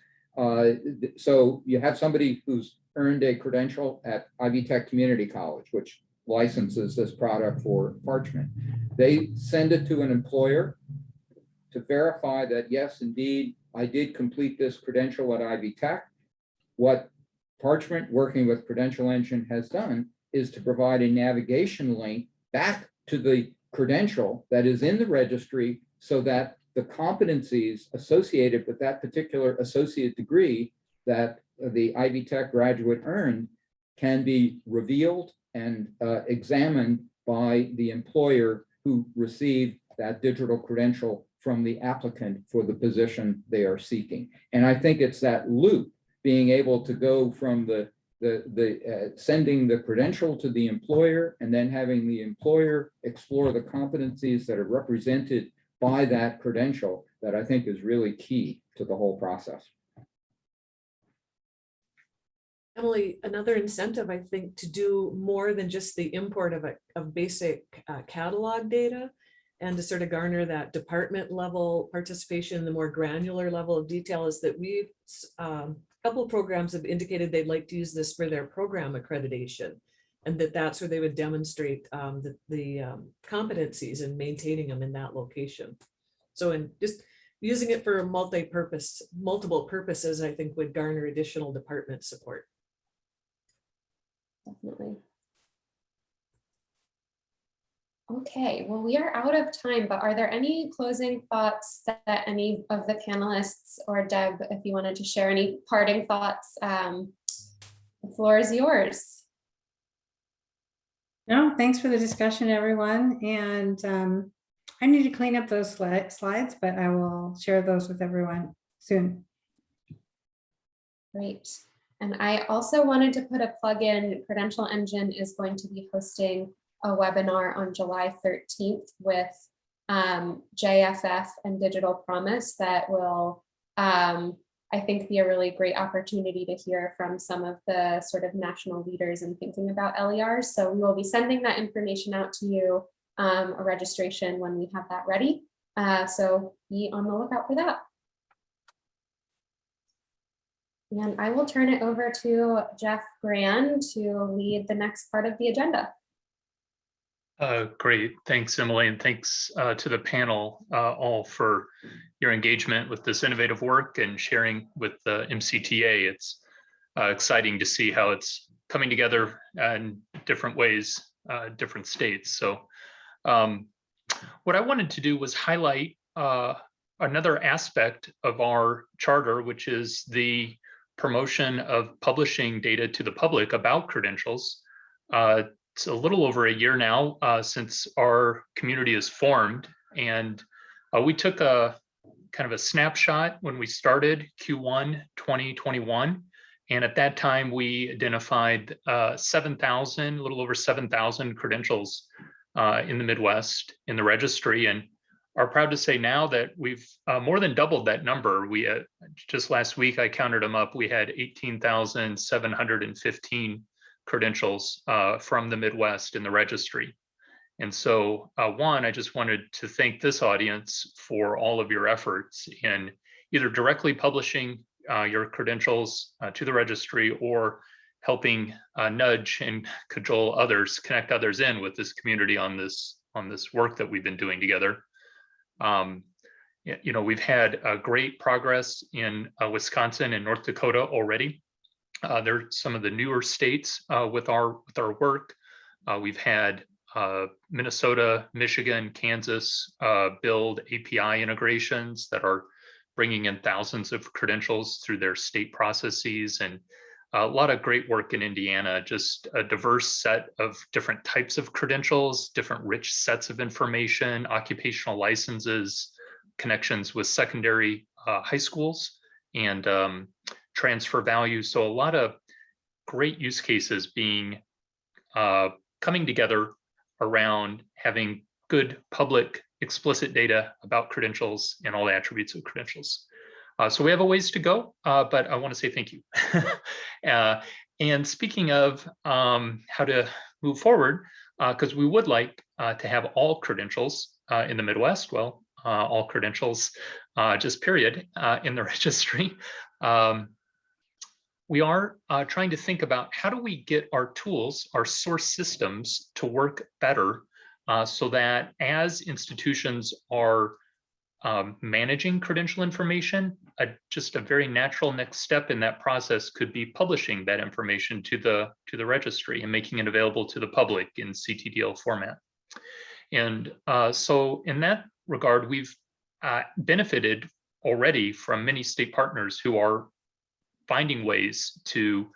Speaker 6: So you have somebody who's earned a credential at Ivy Tech Community College, which licenses this product for Parchment. They send it to an employer to verify that, yes, indeed, I did complete this credential at Ivy Tech. What Parchment, working with Credential Engine, has done is to provide a navigation link back to the credential that is in the registry so that the competencies associated with that particular associate degree that the Ivy Tech graduate earned can be revealed and examined by the employer who received that digital credential from the applicant for the position they are seeking. And I think it's that loop, being able to go from sending the credential to the employer and then having the employer explore the competencies that are represented by that credential, that I think is really key to the whole process.
Speaker 4: Emily, another incentive, I think, to do more than just the import of basic catalog data and to sort of garner that department level participation, the more granular level of detail, is that we've a couple of programs have indicated they'd like to use this for their program accreditation, and that's where they would demonstrate the competencies and maintaining them in that location. So, and just using it for multiple purposes, I think would garner additional department support.
Speaker 2: Definitely. Okay, well, we are out of time, but are there any closing thoughts that any of the panelists, or Deb, if you wanted to share any parting thoughts, the floor is yours.
Speaker 3: No, thanks for the discussion, everyone. And I need to clean up those slides, but I will share those with everyone soon.
Speaker 2: Great. And I also wanted to put a plug in. Credential Engine is going to be hosting a webinar on July 13th with JFF and Digital Promise that will, I think, be a really great opportunity to hear from some of the sort of national leaders in thinking about LERs. So we will be sending that information out to you, a registration when we have that ready. So be on the lookout for that. And I will turn it over to Jeff Grand to lead the next part of the agenda.
Speaker 7: Great. Thanks, Emily, and thanks to the panel all for your engagement with this innovative work and sharing with the MCTA. It's exciting to see how it's coming together in different ways, different states. So what I wanted to do was highlight another aspect of our charter, which is the promotion of publishing data to the public about credentials. It's a little over a year now since our community is formed, and we took a kind of a snapshot when we started Q1 2021, and at that time we identified 7,000, a little over 7,000 credentials in the Midwest in the registry, and are proud to say now that we've more than doubled that number. We just last week I counted them up. We had 18,715 credentials from the Midwest in the registry. And so, one, I just wanted to thank this audience for all of your efforts in either directly publishing your credentials to the registry or helping nudge and cajole others, connect others in with this community on this work that we've been doing together. You know, we've had great progress in Wisconsin and North Dakota already. They're some of the newer states with our work. We've had Minnesota, Michigan, Kansas build API integrations that are bringing in thousands of credentials through their state processes, and a lot of great work in Indiana, just a diverse set of different types of credentials, different rich sets of information, occupational licenses, connections with secondary high schools, and transfer value. So a lot of great use cases being coming together around having good public explicit data about credentials and all the attributes of credentials. So we have a ways to go, but I want to say thank you. And speaking of how to move forward, because we would like to have all credentials in the Midwest, well, all credentials, just period, in the registry. We are trying to think about how do we get our tools, our source systems to work better so that as institutions are managing credential information, just a very natural next step in that process could be publishing that information to the registry and making it available to the public in CTDL format. And so in that regard, we've benefited already from many state partners who are finding ways to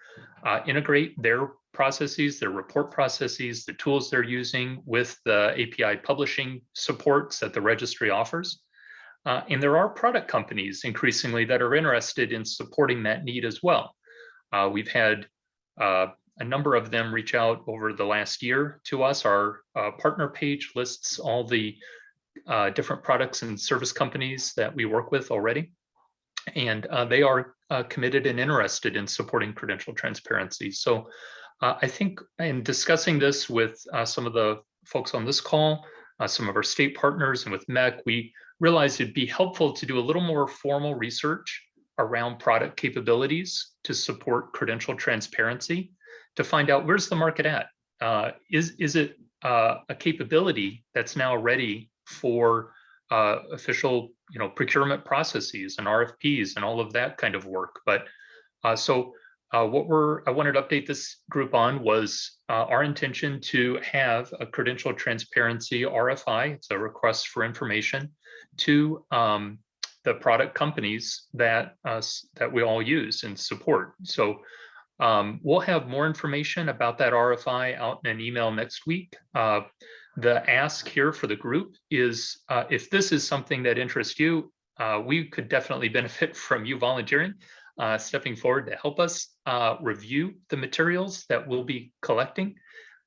Speaker 7: integrate their processes, their report processes, the tools they're using with the API publishing supports that the registry offers. And there are product companies increasingly that are interested in supporting that need as well. We've had a number of them reach out over the last year to us. Our partner page lists all the different products and service companies that we work with already. And they are committed and interested in supporting credential transparency. So I think in discussing this with some of the folks on this call, some of our state partners, and with MEC, we realized it'd be helpful to do a little more formal research around product capabilities to support credential transparency, to find out where's the market at. Is it a capability that's now ready for official, procurement processes and RFPs and all of that kind of work? But I wanted to update this group on was our intention to have a credential transparency RFI. It's a request for information to the product companies that we all use and support. So we'll have more information about that RFI out in an email next week. The ask here for the group is if this is something that interests you, we could definitely benefit from you volunteering, stepping forward to help us review the materials that we'll be collecting,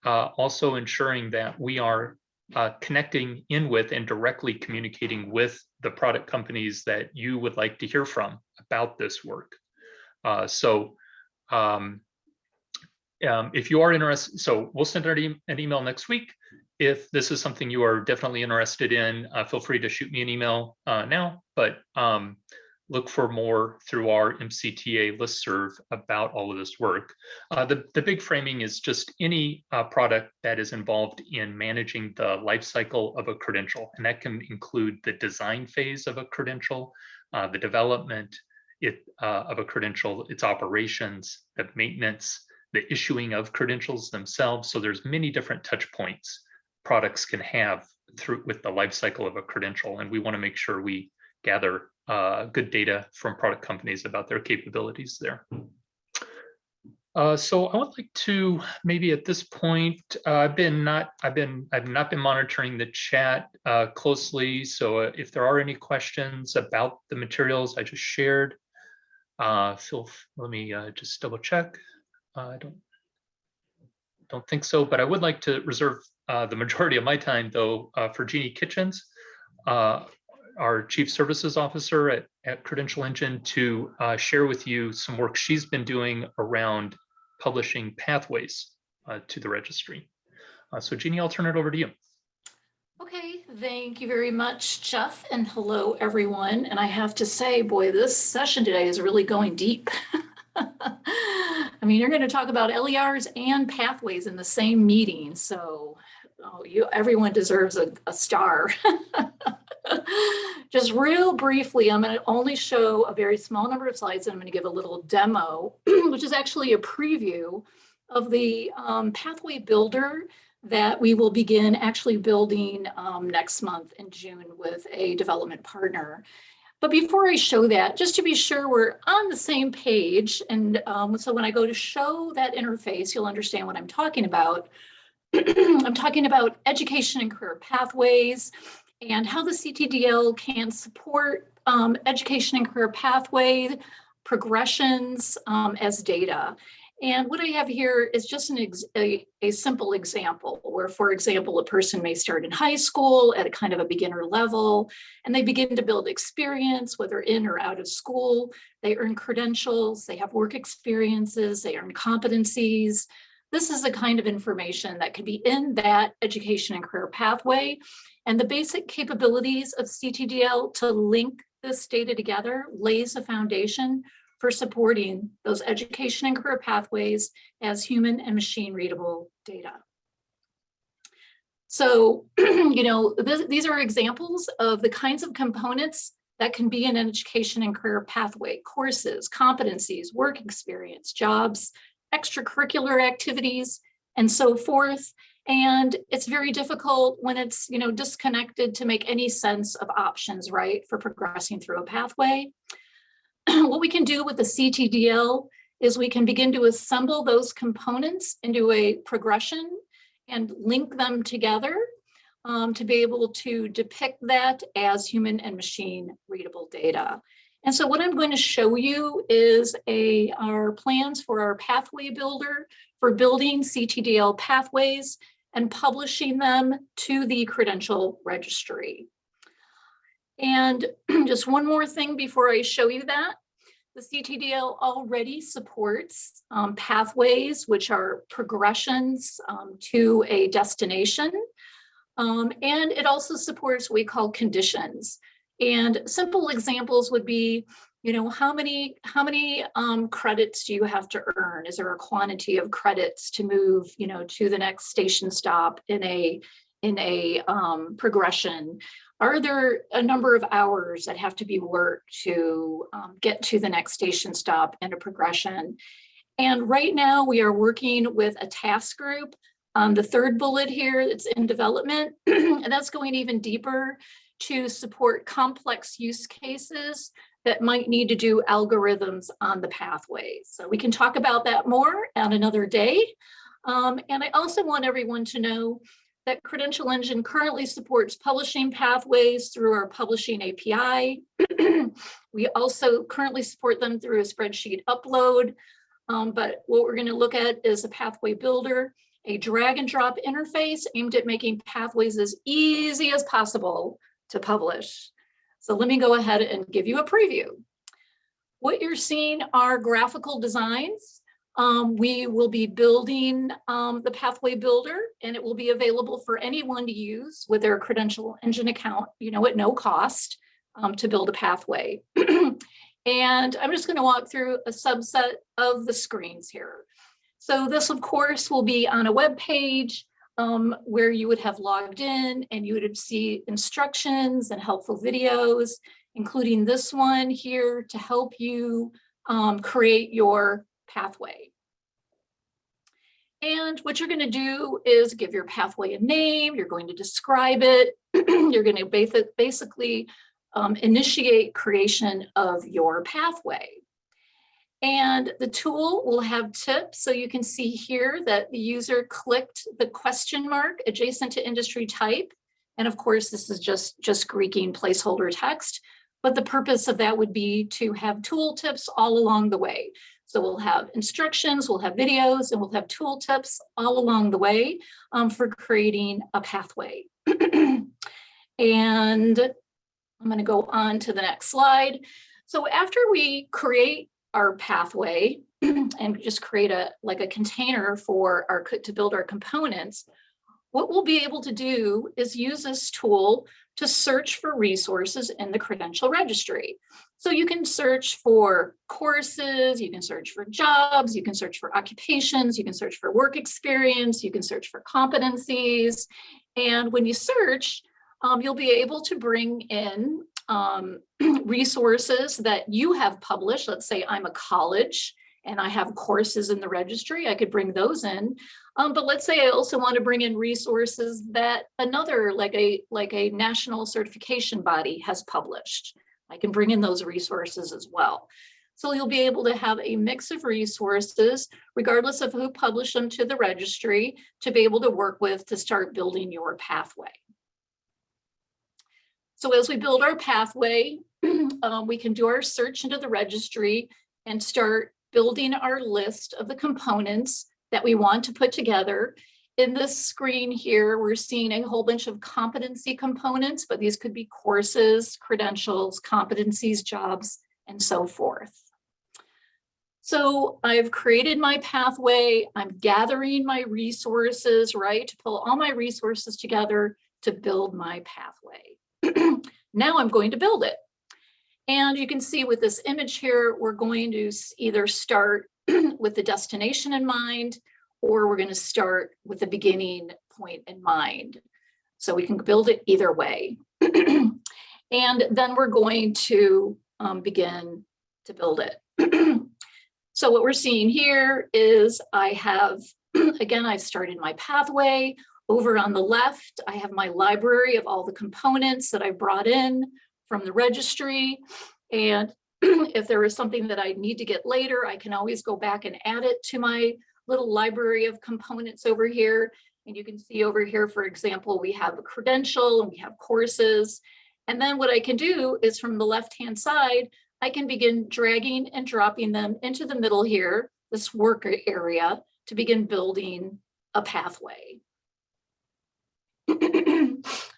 Speaker 7: also ensuring that we are connecting in with and directly communicating with the product companies that you would like to hear from about this work. If you are interested, so we'll send out an email next week. If this is something you are definitely interested in, feel free to shoot me an email now, but look for more through our MCTA listserv about all of this work. The big framing is just any product that is involved in managing the life cycle of a credential, and that can include the design phase of a credential, the development of a credential, its operations, the maintenance, the issuing of credentials themselves. So there's many different touch points products can have with the life cycle of a credential, and we want to make sure we gather good data from product companies about their capabilities there. So I would like to maybe at this point, I've not been monitoring the chat closely. So if there are any questions about the materials I just shared, let me just double check. I don't think so, but I would like to reserve the majority of my time though for Jeannie Kitchens, our Chief Services Officer at Credential Engine, to share with you some work she's been doing around publishing pathways to the registry. So Jeannie, I'll turn it over to you.
Speaker 8: Thank you very much, Jeff, and hello, everyone. And I have to say, boy, this session today is really going deep. I mean, you're going to talk about LERs and pathways in the same meeting, so everyone deserves a star. Just real briefly, I'm going to only show a very small number of slides, and I'm going to give a little demo, which is actually a preview of the Pathway Builder that we will begin actually building next month in June with a development partner. But before I show that, just to be sure we're on the same page, and so when I go to show that interface, you'll understand what I'm talking about. I'm talking about education and career pathways and how the CTDL can support education and career pathway progressions as data. And what I have here is just a simple example where, for example, a person may start in high school at a kind of a beginner level, and they begin to build experience, whether in or out of school. They earn credentials, they have work experiences, they earn competencies. This is the kind of information that could be in that education and career pathway. And the basic capabilities of CTDL to link this data together lays a foundation for supporting those education and career pathways as human and machine readable data. So, these are examples of the kinds of components that can be in an education and career pathway: courses, competencies, work experience, jobs, extracurricular activities, and so forth. And it's very difficult when it's, disconnected to make any sense of options, right, for progressing through a pathway. What we can do with the CTDL is we can begin to assemble those components into a progression and link them together to be able to depict that as human and machine readable data. And so what I'm going to show you is our plans for our Pathway Builder for building CTDL pathways and publishing them to the credential registry. And just one more thing before I show you that. The CTDL already supports pathways, which are progressions to a destination. And it also supports what we call conditions. And simple examples would be, how many credits do you have to earn? Is there a quantity of credits to move, to the next station stop in a progression? Are there a number of hours that have to be worked to get to the next station stop in a progression? And right now we are working with a task group. The third bullet here, it's in development, and that's going even deeper to support complex use cases that might need to do algorithms on the pathways. So we can talk about that more on another day. And I also want everyone to know that Credential Engine currently supports publishing pathways through our publishing API. We also currently support them through a spreadsheet upload. But what we're going to look at is a Pathway Builder, a drag and drop interface aimed at making pathways as easy as possible to publish. So let me go ahead and give you a preview. What you're seeing are graphical designs. We will be building the Pathway Builder, and it will be available for anyone to use with their Credential Engine account, at no cost to build a pathway. And I'm just going to walk through a subset of the screens here. So this, of course, will be on a web page where you would have logged in and you would see instructions and helpful videos, including this one here to help you create your pathway. And what you're going to do is give your pathway a name. You're going to describe it. You're going to basically initiate creation of your pathway. And the tool will have tips. So you can see here that the user clicked the question mark adjacent to industry type. And of course, this is just Greeking placeholder text. But the purpose of that would be to have tool tips all along the way. So we'll have instructions, we'll have videos, and we'll have tool tips all along the way for creating a pathway. And I'm going to go on to the next slide. So after we create our pathway and just create a container for to build our components, what we'll be able to do is use this tool to search for resources in the credential registry. So you can search for courses, you can search for jobs, you can search for occupations, you can search for work experience, you can search for competencies. And when you search, you'll be able to bring in resources that you have published. Let's say I'm a college and I have courses in the registry, I could bring those in. But let's say I also want to bring in resources that another, like a national certification body has published. I can bring in those resources as well. So you'll be able to have a mix of resources, regardless of who published them to the registry, to be able to work with to start building your pathway. So as we build our pathway, we can do our search into the registry and start building our list of the components that we want to put together. In this screen here, we're seeing a whole bunch of competency components, but these could be courses, credentials, competencies, jobs, and so forth. So I've created my pathway. I'm gathering my resources, right, to pull all my resources together to build my pathway. Now I'm going to build it. And you can see with this image here, we're going to either start with the destination in mind, or we're going to start with the beginning point in mind. So we can build it either way. And then we're going to begin to build it. So what we're seeing here is I have, again, I've started my pathway. Over on the left, I have my library of all the components that I brought in from the registry. And if there is something that I need to get later, I can always go back and add it to my little library of components over here. And you can see over here, for example, we have a credential and we have courses. And then what I can do is from the left-hand side, I can begin dragging and dropping them into the middle here, this work area, to begin building a pathway.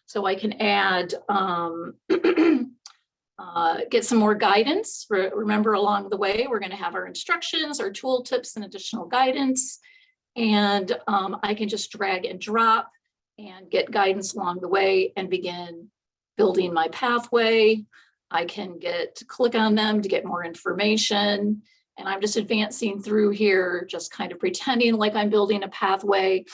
Speaker 8: So I can add, get some more guidance. Remember, along the way, we're going to have our instructions, our tool tips, and additional guidance. And I can just drag and drop and get guidance along the way and begin building my pathway. I can click on them to get more information. And I'm just advancing through here, just kind of pretending like I'm building a pathway.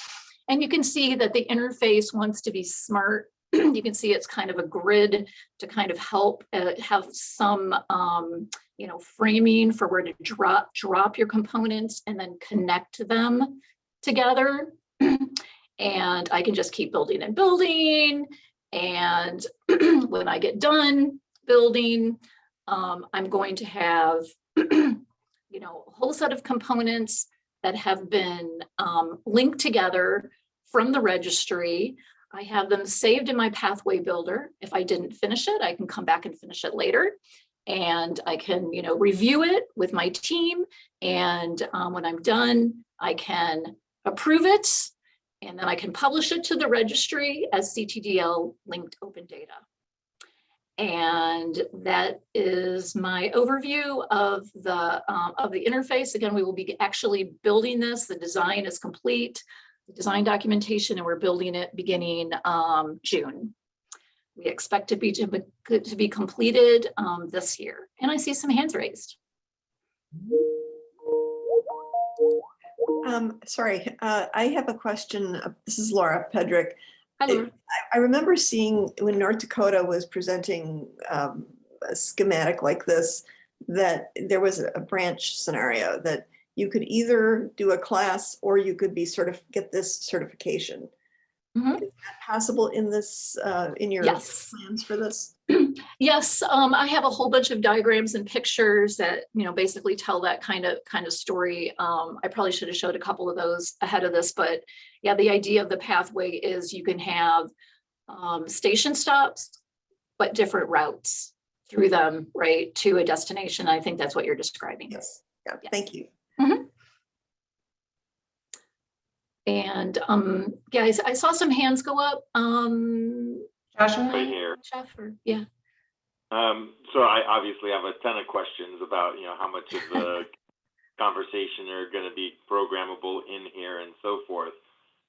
Speaker 8: And you can see that the interface wants to be smart. You can see it's kind of a grid to kind of help have some framing for where to drop your components and then connect them together. And I can just keep building and building. And when I get done building, I'm going to have a whole set of components that have been linked together from the registry. I have them saved in my pathway builder. If I didn't finish it, I can come back and finish it later. And I can, review it with my team. And when I'm done, I can approve it. And then I can publish it to the registry as CTDL linked open data. And that is my overview of the interface. Again, we will be actually building this. The design is complete, the design documentation, and we're building it beginning June. We expect it to be completed this year. And I see some hands raised.
Speaker 9: Sorry, I have a question. This is Laura Pedrick.
Speaker 8: Hi, Laura.
Speaker 9: I remember seeing when North Dakota was presenting a schematic like this, that there was a branch scenario that you could either do a class or you could be get this certification.
Speaker 8: Mhm.
Speaker 9: Is that possible in this, in your
Speaker 8: Yes.
Speaker 9: plans for this?
Speaker 8: Yes, I have a whole bunch of diagrams and pictures that basically tell that kind of story. I probably should have showed a couple of those ahead of this, but yeah, the idea of the pathway is you can have station stops, but different routes through them, right, to a destination. I think that's what you're describing.
Speaker 9: Yes. Yeah.
Speaker 8: Yeah.
Speaker 9: Thank you.
Speaker 8: Mhm. And guys, I saw some hands go up.
Speaker 1: Joshua?
Speaker 10: Right here.
Speaker 8: Jeff, or yeah.
Speaker 10: So I obviously have a ton of questions about, how much of the conversation are going to be programmable in here and so forth.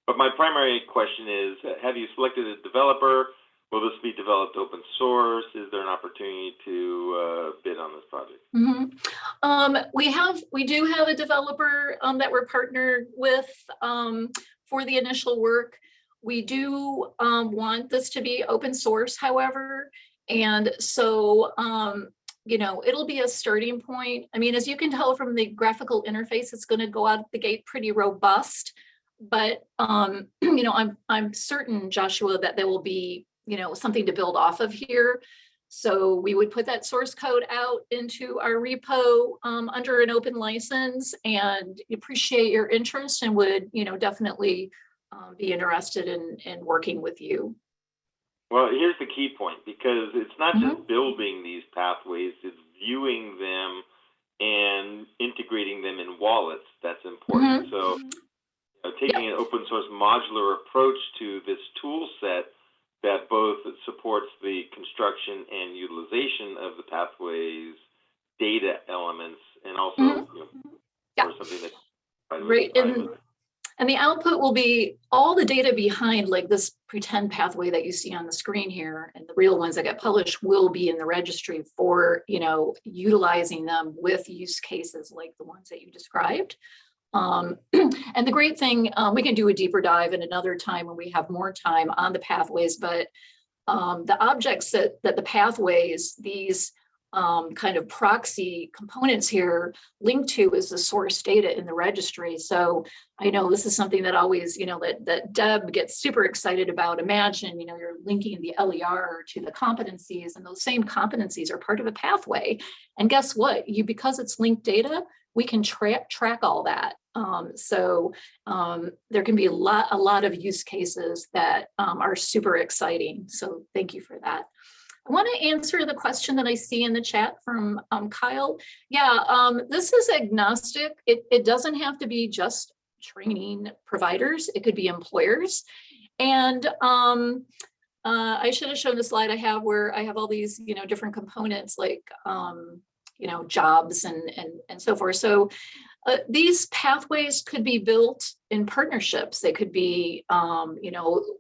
Speaker 10: But my primary question is, have you selected a developer? Will this be developed open source? Is there an opportunity to bid on this project?
Speaker 8: We do have a developer that we're partnered with for the initial work. We do want this to be open source, however, and so it'll be a starting point. I mean, as you can tell from the graphical interface, it's going to go out the gate pretty robust. But I'm certain, Joshua, that there will be something to build off of here. So we would put that source code out into our repo under an open license, and appreciate your interest and would definitely be interested in working with you.
Speaker 10: Well, here's the key point, because it's not just building these pathways, it's viewing them and integrating them in wallets that's important. So taking an open source modular approach to this tool set that both supports the construction and utilization of the pathways data elements, and also or something that
Speaker 8: right. And the output will be all the data behind, like this pretend pathway that you see on the screen here, and the real ones that get published will be in the registry for utilizing them with use cases like the ones that you described. And the great thing, we can do a deeper dive in another time when we have more time on the pathways, but the objects that the pathways, these kind of proxy components here linked to is the source data in the registry. So I know this is something that always, that Deb gets super excited about. Imagine, you're linking the LER to the competencies, and those same competencies are part of a pathway. And guess what? Because it's linked data, we can track all that. So there can be a lot of use cases that are super exciting. So thank you for that. I want to answer the question that I see in the chat from Kyle. Yeah, this is agnostic. It doesn't have to be just training providers. It could be employers. And I should have shown the slide I have where I have all these, different components like, jobs and so forth. So these pathways could be built in partnerships. They could be,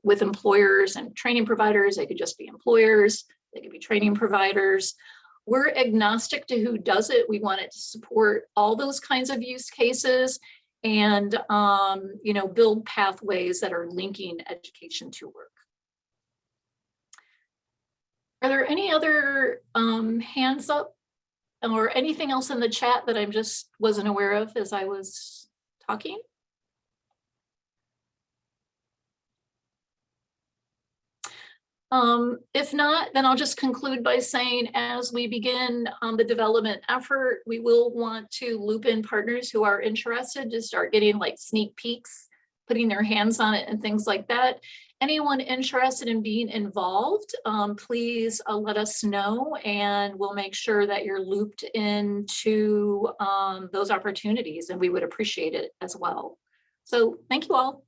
Speaker 8: with employers and training providers. They could just be employers. They could be training providers. We're agnostic to who does it. We want it to support all those kinds of use cases and, build pathways that are linking education to work. Are there any other hands up or anything else in the chat that I just wasn't aware of as I was talking? If not, then I'll just conclude by saying, as we begin the development effort, we will want to loop in partners who are interested to start getting like sneak peeks, putting their hands on it and things like that. Anyone interested in being involved, please let us know, and we'll make sure that you're looped into those opportunities, and we would appreciate it as well. So thank you all.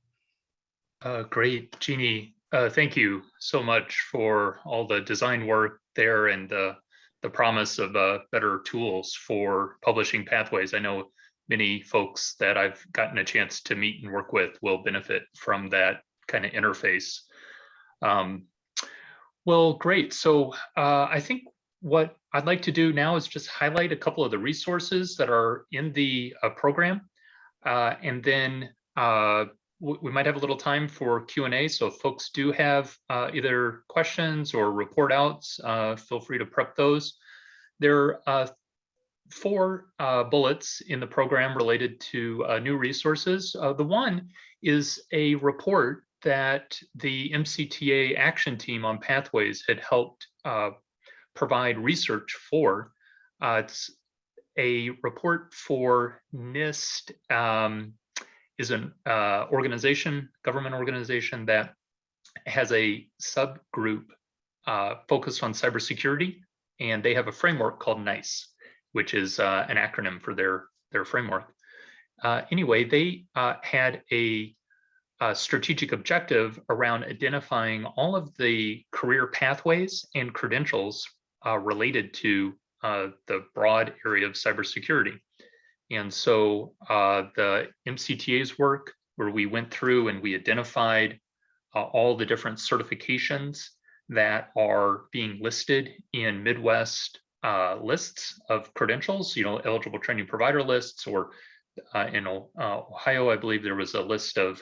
Speaker 7: Great, Jeannie. Thank you so much for all the design work there and the promise of better tools for publishing pathways. I know many folks that I've gotten a chance to meet and work with will benefit from that kind of interface. Well, great. So I think what I'd like to do now is just highlight a couple of the resources that are in the program, and then we might have a little time for Q&A. So if folks do have either questions or report outs, feel free to prep those. There are 4 bullets in the program related to new resources. The one is a report that the MCTA action team on pathways had helped provide research for. It's a report for NIST, is an government organization that has a subgroup focused on cybersecurity, and they have a framework called NICE, which is an acronym for their framework. Anyway, they had a strategic objective around identifying all of the career pathways and credentials related to the broad area of cybersecurity. And so the MCTA's work where we went through and we identified all the different certifications that are being listed in Midwest lists of credentials, eligible training provider lists, or in Ohio, I believe there was a list of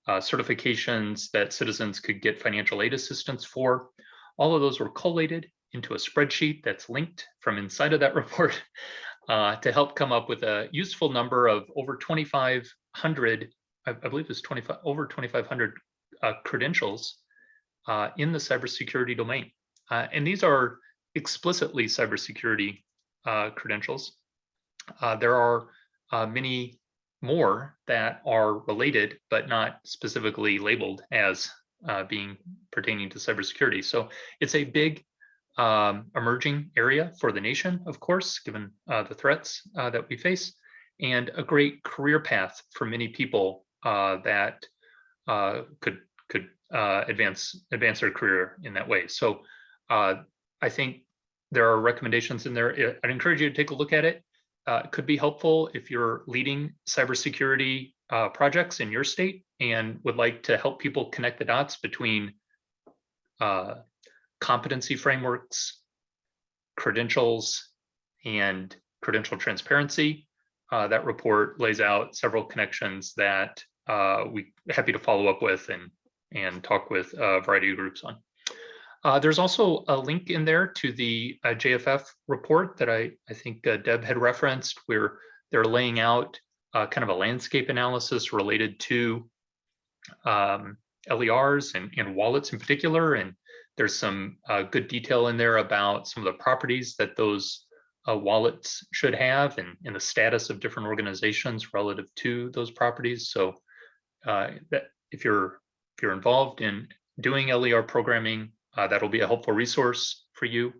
Speaker 7: certifications that citizens could get financial aid assistance for. All of those were collated into a spreadsheet that's linked from inside of that report to help come up with a useful number of over 2,500, I believe it's over 2,500 credentials in the cybersecurity domain. And these are explicitly cybersecurity credentials. There are many more that are related, but not specifically labeled as being pertaining to cybersecurity. So it's a big emerging area for the nation, of course, given the threats that we face, and a great career path for many people that could advance their career in that way. So I think there are recommendations in there. I'd encourage you to take a look at it. It could be helpful if you're leading cybersecurity projects in your state and would like to help people connect the dots between competency frameworks, credentials, and credential transparency. That report lays out several connections that we're happy to follow up with and talk with a variety of groups on. There's also a link in there to the JFF report that I think Deb had referenced, where they're laying out kind of a landscape analysis related to LERs and wallets in particular. And there's some good detail in there about some of the properties that those wallets should have and the status of different organizations relative to those properties. So that if you're involved in doing LER programming, that'll be a helpful resource for you.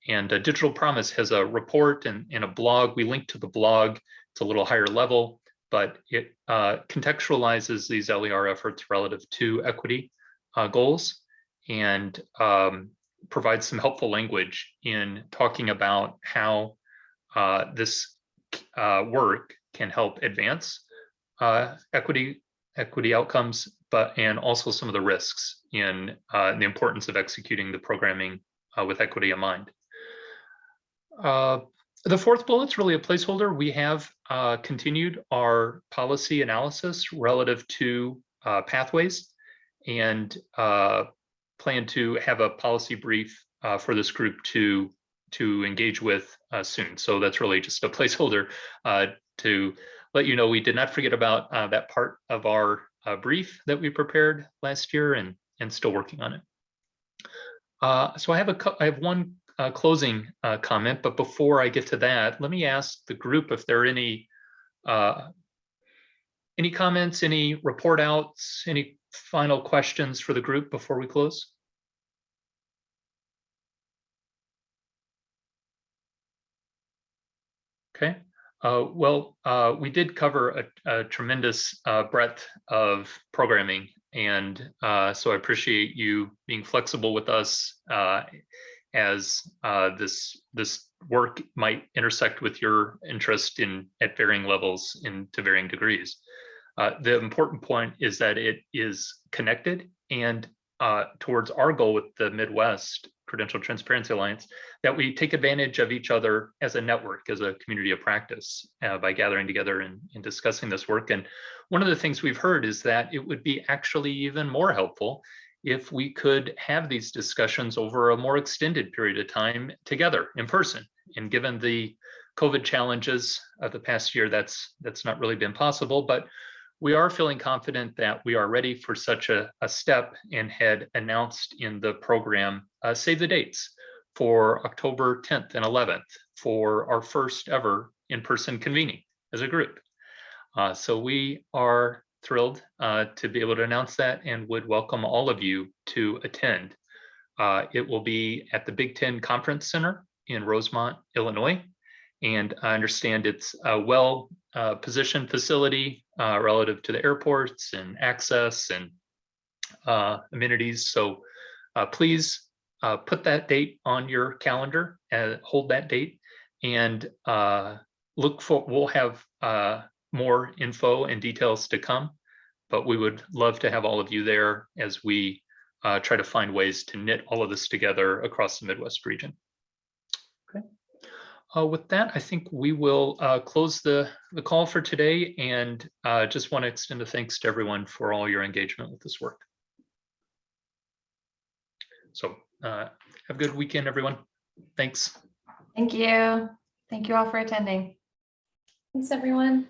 Speaker 7: And Digital Promise has a report and a blog. We link to the blog. It's a little higher level, but it contextualizes these LER efforts relative to equity goals and provides some helpful language in talking about how this work can help advance equity outcomes, and also some of the risks in the importance of executing the programming with equity in mind. The fourth bullet's really a placeholder. We have continued our policy analysis relative to pathways and plan to have a policy brief for this group to engage with soon. So that's really just a placeholder to let you know we did not forget about that part of our brief that we prepared last year and still working on it. So I have one closing comment, but before I get to that, let me ask the group if there are any comments, any report outs, any final questions for the group before we close? Okay. Well, we did cover a tremendous breadth of programming, and so I appreciate you being flexible with us as this work might intersect with your interest at varying levels to varying degrees. The important point is that it is connected and towards our goal with the Midwest Credential Transparency Alliance, that we take advantage of each other as a network, as a community of practice by gathering together and discussing this work. And one of the things we've heard is that it would be actually even more helpful if we could have these discussions over a more extended period of time together in person. And given the COVID challenges of the past year, that's not really been possible, but we are feeling confident that we are ready for such a step and had announced in the program, save the dates for October 10th and 11th for our first ever in-person convening as a group. So we are thrilled to be able to announce that and would welcome all of you to attend. It will be at the Big Ten Conference Center in Rosemont, Illinois. And I understand it's a well-positioned facility relative to the airports and access and amenities. So please put that date on your calendar and hold that date, and we'll have more info and details to come. But we would love to have all of you there as we try to find ways to knit all of this together across the Midwest region. Okay. With that, I think we will close the call for today, and just want to extend a thanks to everyone for all your engagement with this work. So have a good weekend, everyone. Thanks.
Speaker 1: Thank you. Thank you all for attending.
Speaker 2: Thanks, everyone.